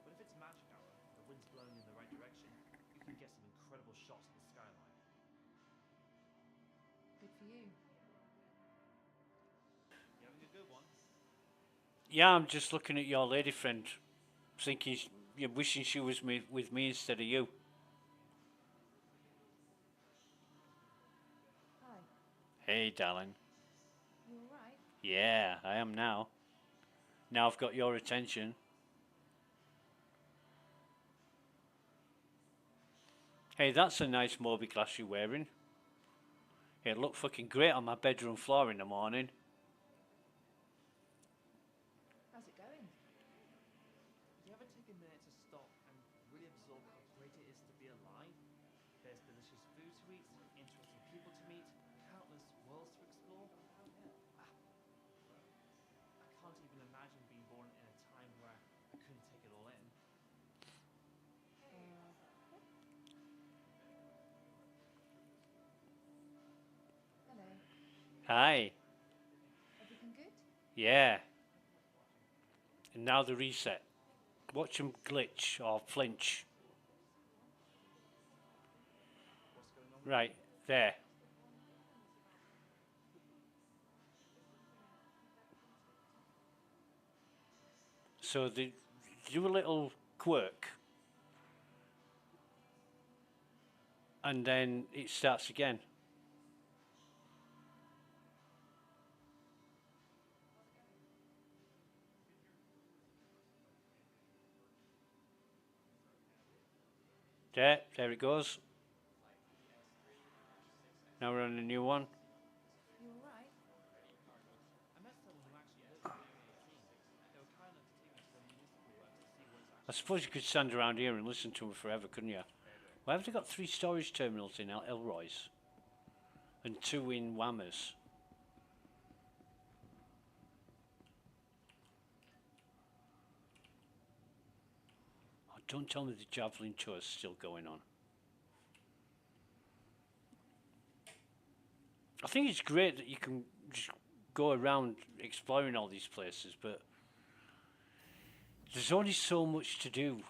but if it's magic hour, the wind's blowing in the right direction, you can get some incredible shots of the skyline. Good for you. You having a good one? Yeah, I'm just looking at your lady friend, thinking, you're wishing she was with me instead of you. Hi. Hey, darling. You alright? Yeah, I am now. Now I've got your attention. Hey, that's a nice Moby glass you're wearing. It'll look fucking great on my bedroom floor in the morning. How's it going? Do you ever take a minute to stop and really absorb how great it is to be alive? There's delicious food to eat, interesting people to meet, countless worlds to explore. I can't even imagine being born in a time where I couldn't take it all in. Hello. Hi. Everything good? Yeah. And now the reset. Watch them glitch or flinch. What's going on? Right, there. So they do a little quirk. And then it starts again. There it goes. Now we're on a new one. You all right? I met someone who actually lives in Area 18. They were kind enough to take me to the municipal web to see what it's I actually suppose you could stand around here and listen to them forever, couldn't you? Why have they got 3 storage terminals in Elroy's? And 2 in Whammers? Oh, don't tell me the javelin tour is still going on. I think it's great that you can just go around exploring all these places, but there's only so much to do.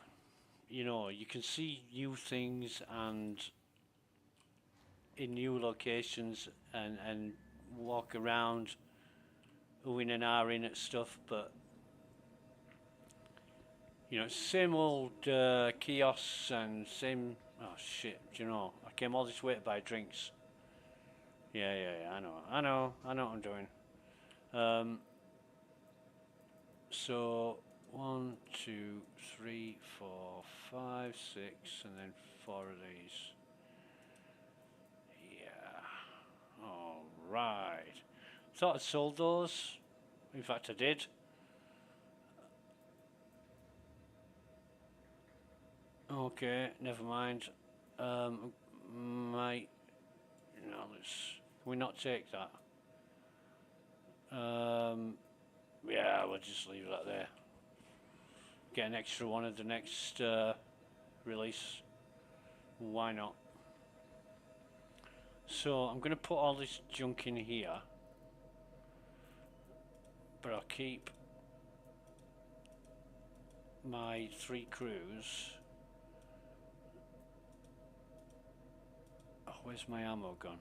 You know, you can see new things and in new locations and walk around oohing and ahhing at stuff, but you know, same old kiosks and same. Oh shit! Do you know? I came all this way to buy drinks. Yeah. I know what I'm doing. So 1, 2, 3, 4, 5, 6, and then 4 of these. Yeah. All right. Thought I sold those. In fact, I did. Okay, never mind. Might. No, can we not take that? Yeah, we'll just leave that there. Get an extra one at the next release. Why not? So I'm going to put all this junk in here, but I'll keep my 3 crews. Oh, where's my ammo gone?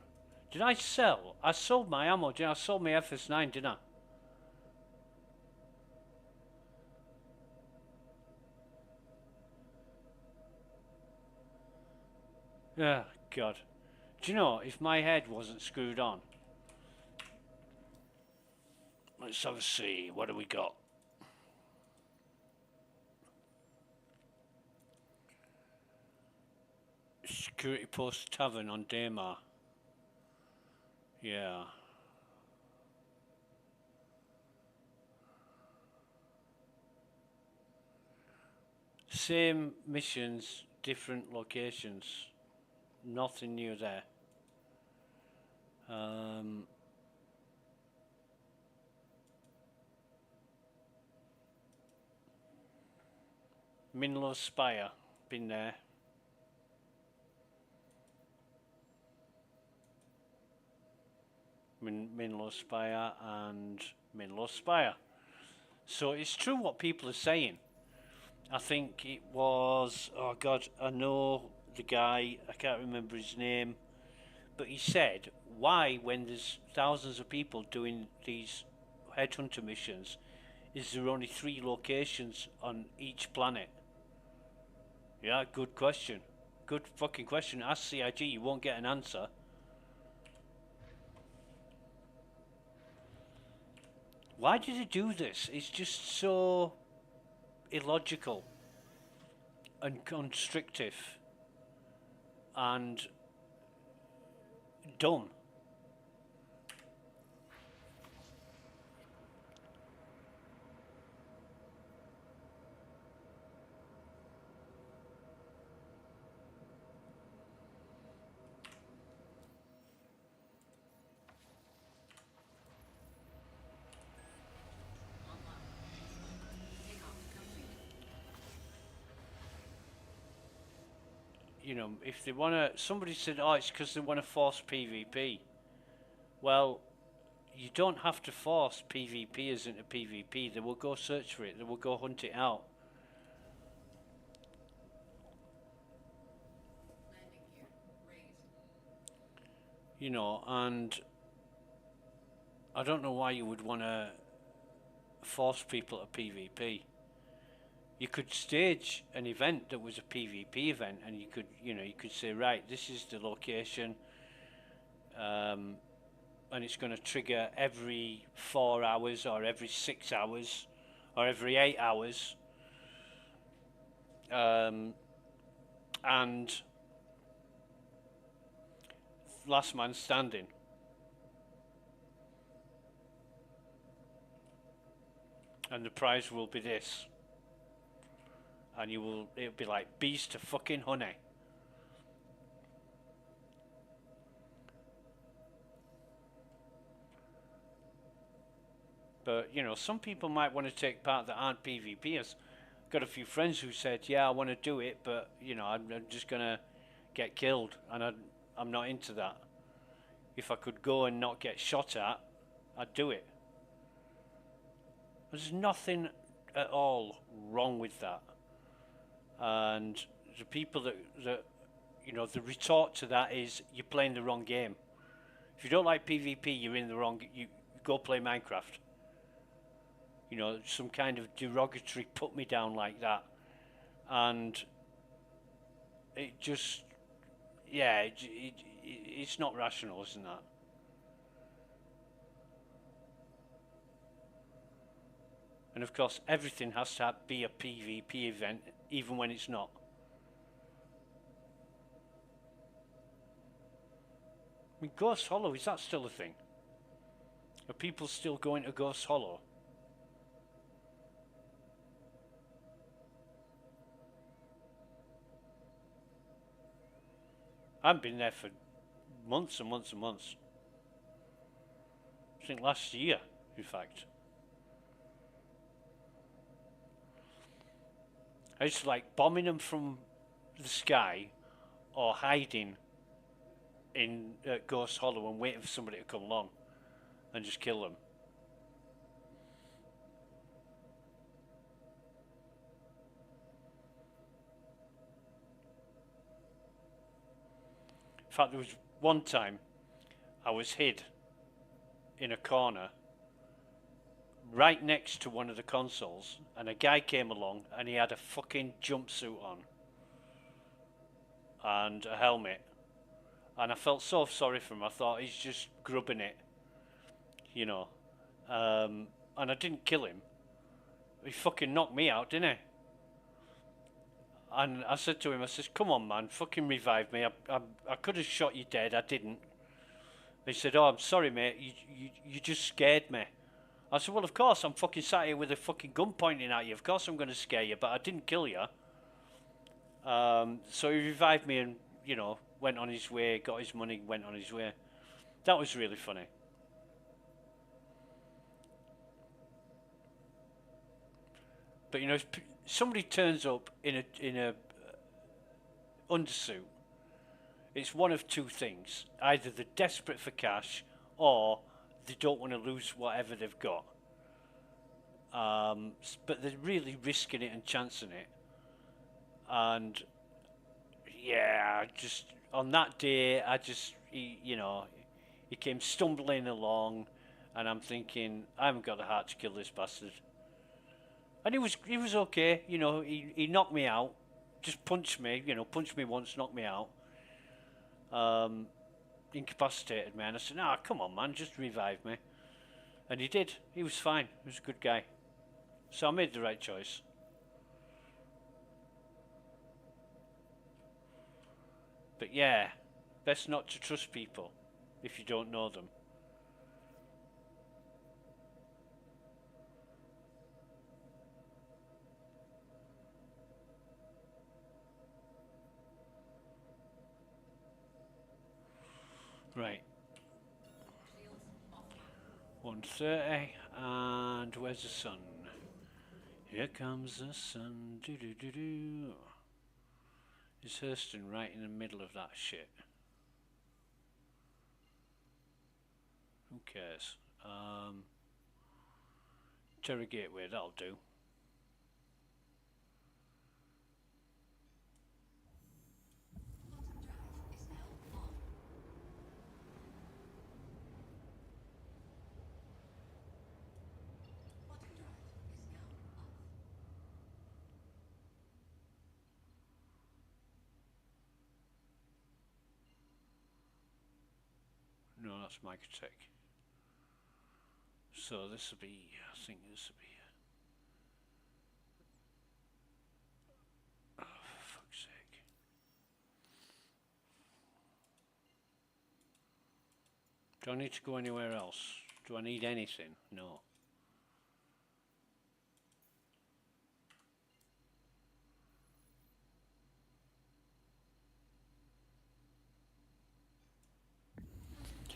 Did I sell? I sold my ammo. I sold my FS9, didn't I? Yeah, God. Do you know, if my head wasn't screwed on... Let's have a see. What do we got? Security Post Tavern on Daymar. Yeah. Same missions, different locations. Nothing new there. Minlo Spire, been there. Minlo Spire and Minlo Spire. So it's true what people are saying. I think it was, oh God, I know the guy, I can't remember his name, but he said, why, when there's thousands of people doing these headhunter missions, is there only 3 locations on each planet? Yeah, good question. Good fucking question. Ask CIG, you won't get an answer. Why did he do this? It's just so illogical and constrictive and dumb. You know, if they want to, somebody said, oh, it's because they want to force PvP. Well, you don't have to force PvPers into PvP. They will go search for it. They will go hunt it out. You know, and I don't know why you would want to force people to PvP. You could stage an event that was a PvP event, and you could, you know, you could say, right, this is the location, and it's going to trigger every 4 hours, or every 6 hours, or every 8 hours, and last man standing. And the prize will be this. And it'll be like bees to fucking honey. But, you know, some people might want to take part that aren't PvPers. Got a few friends who said, yeah, I want to do it, but, you know, I'm just going to get killed. And I'm not into that. If I could go and not get shot at, I'd do it. There's nothing at all wrong with that. And the people that you know, the retort to that is you're playing the wrong game. If you don't like PvP, you're in the wrong. You go play Minecraft. You know, some kind of derogatory put me down like that, and it just, yeah, it's not rational, isn't that? And of course, everything has to be a PvP event, even when it's not. I mean, Ghost Hollow, is that still a thing? Are people still going to Ghost Hollow? I haven't been there for months and months and months. I think last year, in fact. I used to like bombing them from the sky or hiding in Ghost Hollow and waiting for somebody to come along and just kill them. In fact, there was one time I was hid in a corner right next to one of the consoles, and a guy came along and he had a fucking jumpsuit on and a helmet, and I felt so sorry for him. I thought he's just grubbing it, you know, and I didn't kill him. He fucking knocked me out, didn't he? And I said to him, I says, come on man, fucking revive me. I could have shot you dead, I didn't. He said, oh, I'm sorry mate, you just scared me. I said, well, of course, I'm fucking sat here with a fucking gun pointing at you. Of course I'm going to scare you, but I didn't kill you. So he revived me and, you know, went on his way, got his money, went on his way. That was really funny. But, you know, if somebody turns up in a undersuit, it's one of two things. Either they're desperate for cash, or they don't want to lose whatever they've got. But they're really risking it and chancing it. And yeah, just on that day, you know, he came stumbling along, and I'm thinking, I haven't got the heart to kill this bastard. And he was okay, you know. He knocked me out, just punched me, you know, punched me once, knocked me out. Incapacitated me, and I said, "No, come on, man, just revive me." And he did. He was fine. He was a good guy. So I made the right choice. But yeah, best not to trust people if you don't know them. Right. 1:30, and where's the sun? Here comes the sun. Do do do do. Is Hurston right in the middle of that shit? Who cares? Terra Gateway, that'll do. No, that's Microtech. So this will be, I think this will be. Oh, for fuck's sake. Do I need to go anywhere else? Do I need anything? No.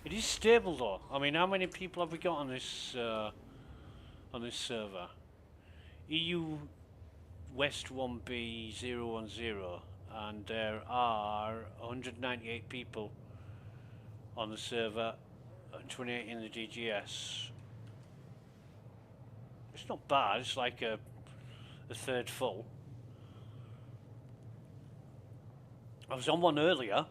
It is stable though. I mean, how many people have we got on this server? EU West 1B 010, and there are 198 people on the server, and 28 in the DGS. It's not bad. It's like a third full. I was on one earlier,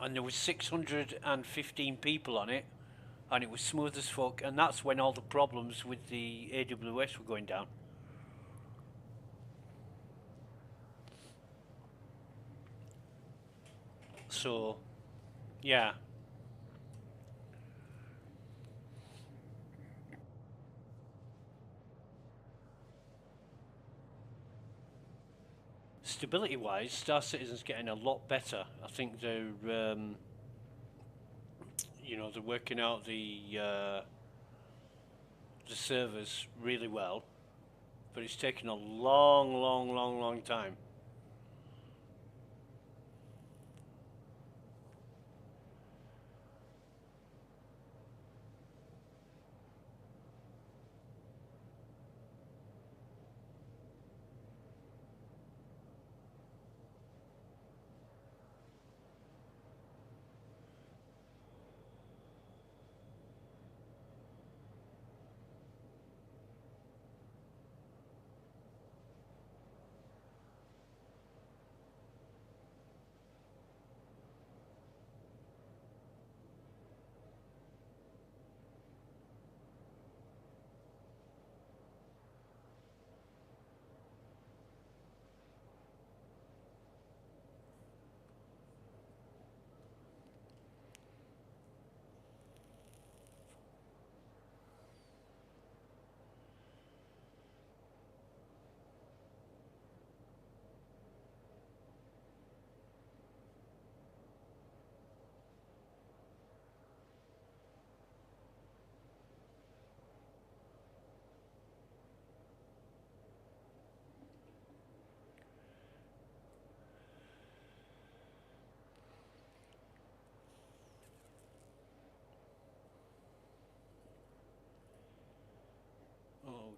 and there was 615 people on it, and it was smooth as fuck, and that's when all the problems with the AWS were going down. So, yeah. Stability-wise, Star Citizen's getting a lot better. I think they're, you know, they're working out the servers really well, but it's taken a long time.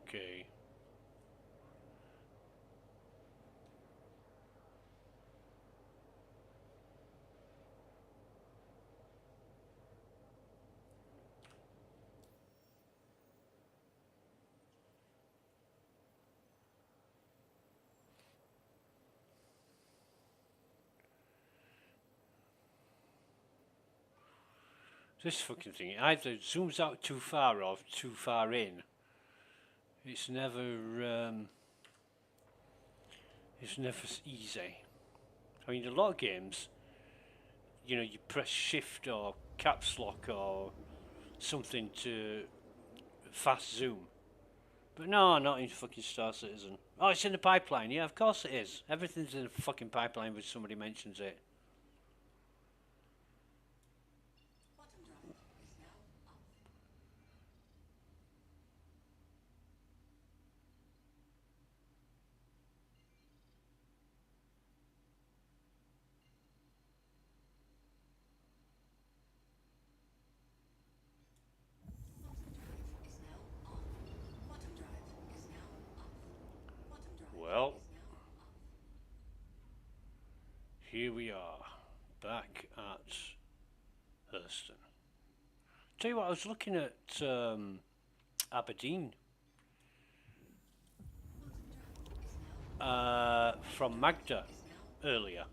Okay. This fucking thing, it either zooms out too far or too far in. It's never easy. I mean, a lot of games, you know, you press shift or caps lock or something to fast zoom. But no, not in fucking Star Citizen. Oh, it's in the pipeline. Yeah, of course it is. Everything's in the fucking pipeline when somebody mentions it. Well, here we are, back at Hurston. Tell you what, I was looking at Aberdeen from Magda earlier.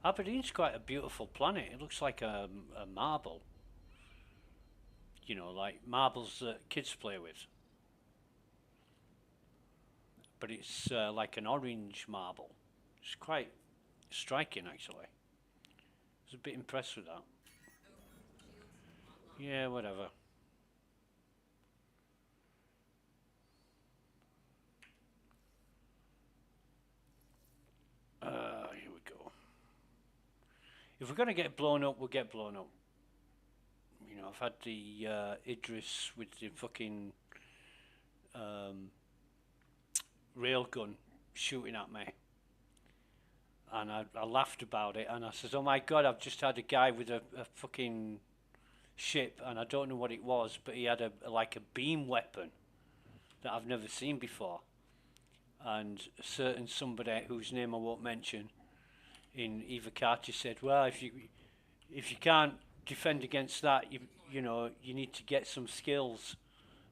Aberdeen's quite a beautiful planet. It looks like a marble. You know, like marbles that kids play with. But it's like an orange marble. It's quite striking, actually. I was a bit impressed with that. Yeah, whatever. Here we go. If we're going to get blown up, we'll get blown up. You know, I've had the Idris with the fucking railgun shooting at me. And I laughed about it, and I said, oh my God, I've just had a guy with a fucking ship, and I don't know what it was, but he had like a beam weapon that I've never seen before. And a certain somebody whose name I won't mention in Ivakati said, well, if you can't defend against that, you know, you need to get some skills,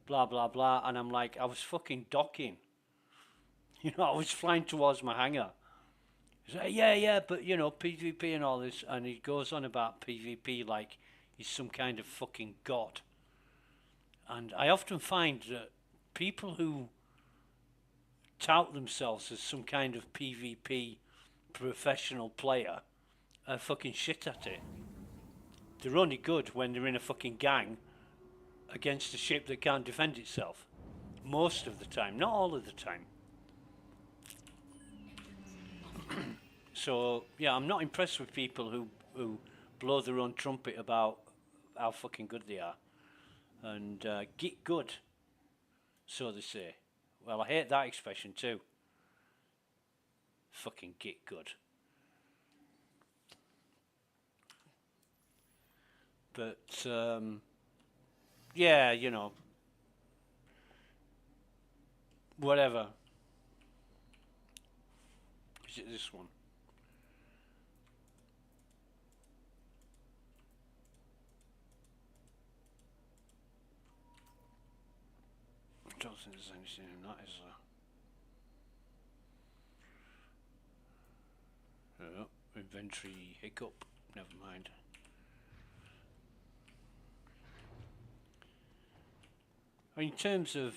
blah blah blah. And I'm like, I was fucking docking. You know, I was flying towards my hangar. He's like, yeah, but you know, PvP and all this, and he goes on about PvP like he's some kind of fucking god. And I often find that people who tout themselves as some kind of PvP professional player are fucking shit at it. They're only good when they're in a fucking gang against a ship that can't defend itself. Most of the time, not all of the time. So yeah, I'm not impressed with people who blow their own trumpet about how fucking good they are. And get good, so they say. Well, I hate that expression too. Fucking get good. But yeah, you know, whatever. Is it this one? I don't think there's anything in that, is there? Oh, inventory hiccup. Never mind. In terms of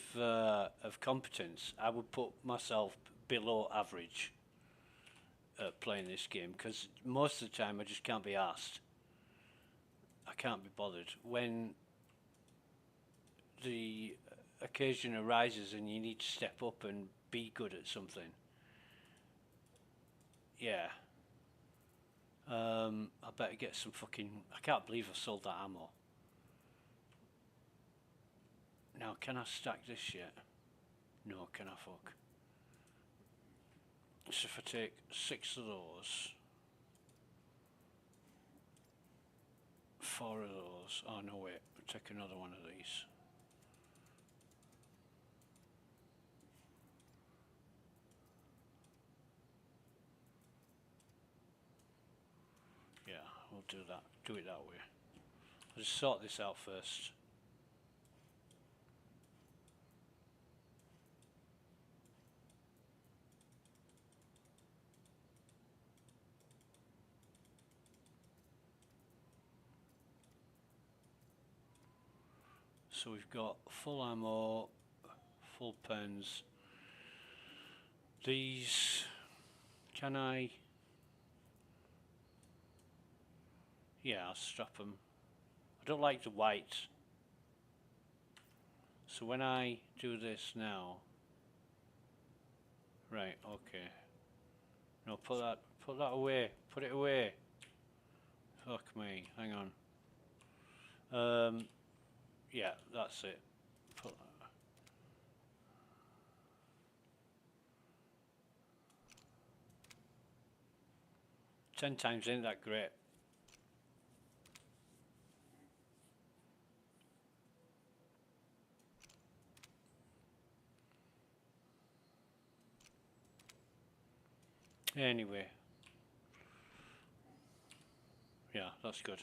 competence, I would put myself below average at playing this game, because most of the time I just can't be asked. I can't be bothered. When the occasion arises and you need to step up and be good at something, yeah. I better get some fucking... I can't believe I sold that ammo. Now, can I stack this yet? No, can I fuck? So if I take 6 of those, 4 of those, oh no wait, I'll take another one of these. Yeah, we'll do that, do it that way. I'll just sort this out first. So we've got full ammo, full pens. These, can I? Yeah, I'll strap them. I don't like the white. So when I do this now, right, okay. No, put that away, put it away. Fuck me, hang on. Yeah, that's it. Put that. 10 times ain't that great. Anyway. Yeah, that's good.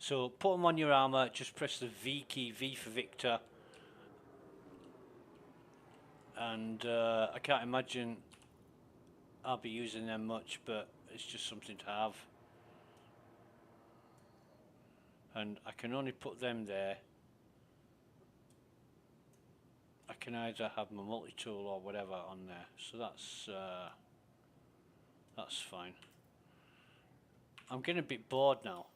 So put them on your armor, just press the V key, V for Victor. And I can't imagine I'll be using them much, but it's just something to have. And I can only put them there. I can either have my multi-tool or whatever on there, so that's fine. I'm getting a bit bored now.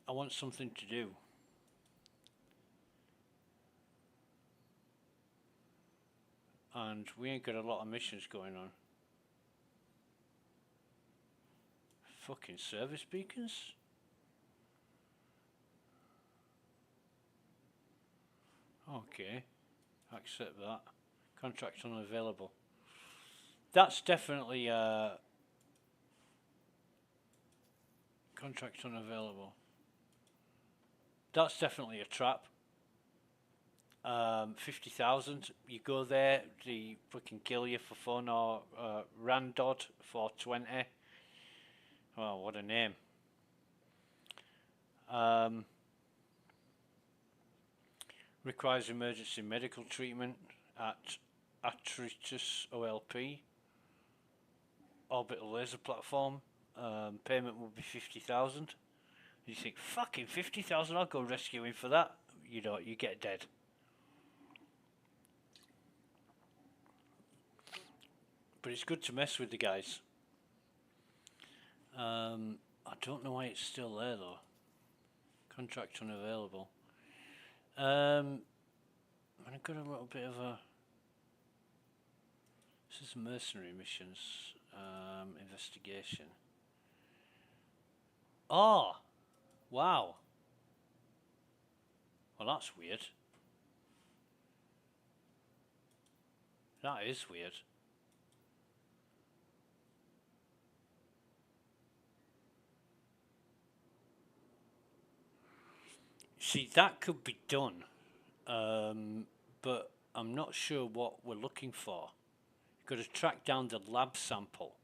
I want something to do. And we ain't got a lot of missions going on. Fucking service beacons? Okay, accept that. Contract unavailable. That's definitely contract unavailable. That's definitely a trap. 50,000. You go there, they fucking kill you for fun, or Randod for 20. Oh, what a name. Requires emergency medical treatment at Atritus OLP. Orbital laser platform. Payment will be 50,000. You think, fucking 50,000, I'll go rescue him for that. You don't, you get dead. But it's good to mess with the guys. I don't know why it's still there though. Contract unavailable. I've got a little bit of a... This is mercenary missions. Investigation. Oh! Wow. Well, that's weird. That is weird. See, that could be done, but I'm not sure what we're looking for. You've got to track down the lab sample.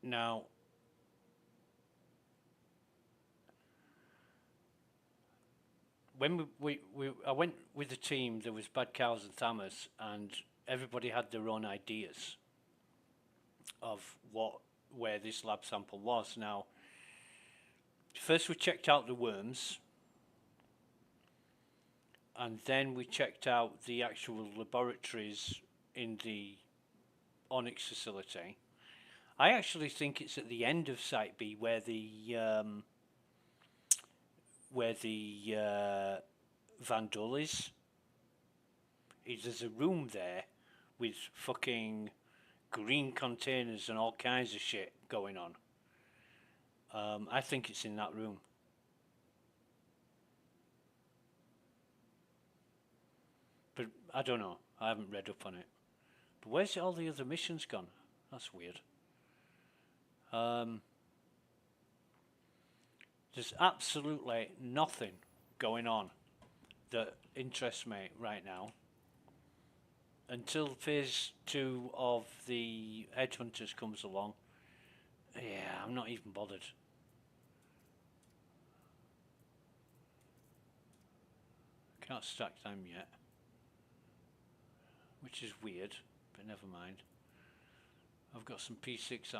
Now, when I went with the team, there was Bad Cows and Thammers, and everybody had their own ideas of where this lab sample was. Now, first we checked out the worms, and then we checked out the actual laboratories in the Onyx facility. I actually think it's at the end of Site B where the Van Dull is. There's a room there with fucking green containers and all kinds of shit going on. I think it's in that room. But I don't know. I haven't read up on it. But where's all the other missions gone? That's weird. There's absolutely nothing going on that interests me right now. Until phase 2 of the Headhunters comes along, yeah, I'm not even bothered. Can't stack them yet, which is weird, but never mind. I've got some P6,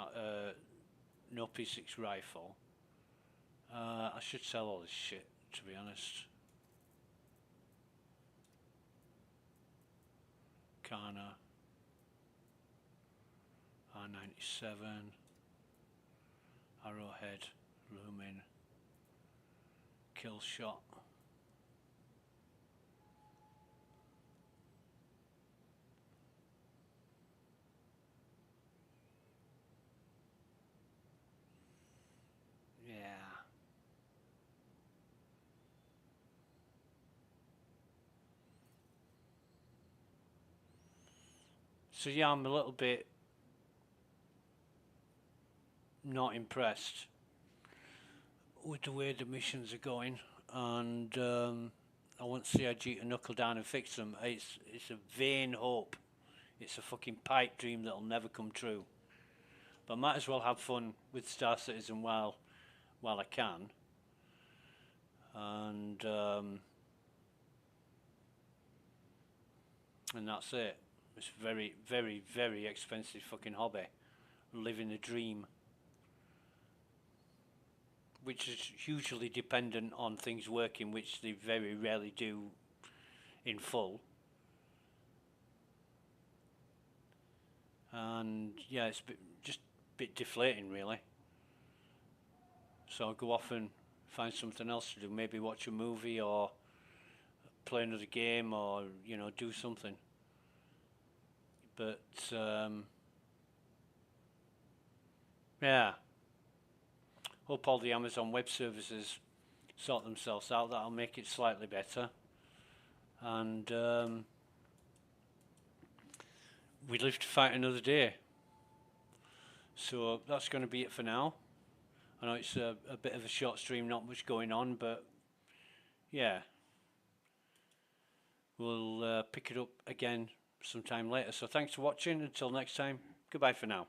no P6 rifle. I should sell all this shit, to be honest. Kana, R97, Arrowhead, Lumin, Kill Shot. Yeah. So yeah, I'm a little bit not impressed with the way the missions are going, and I want CIG to knuckle down and fix them. It's a vain hope. It's a fucking pipe dream that'll never come true. But I might as well have fun with Star Citizen while I can. And that's it. It's a very, very, very expensive fucking hobby. Living a dream. Which is hugely dependent on things working, which they very rarely do in full. And yeah, it's just a bit deflating, really. So I'll go off and find something else to do. Maybe watch a movie or play another game, or do something. But yeah. Hope all the Amazon Web Services sort themselves out. That'll make it slightly better. And we live to fight another day. So that's going to be it for now. I know it's a bit of a short stream, not much going on, but yeah. We'll pick it up again sometime later. So thanks for watching. Until next time, goodbye for now.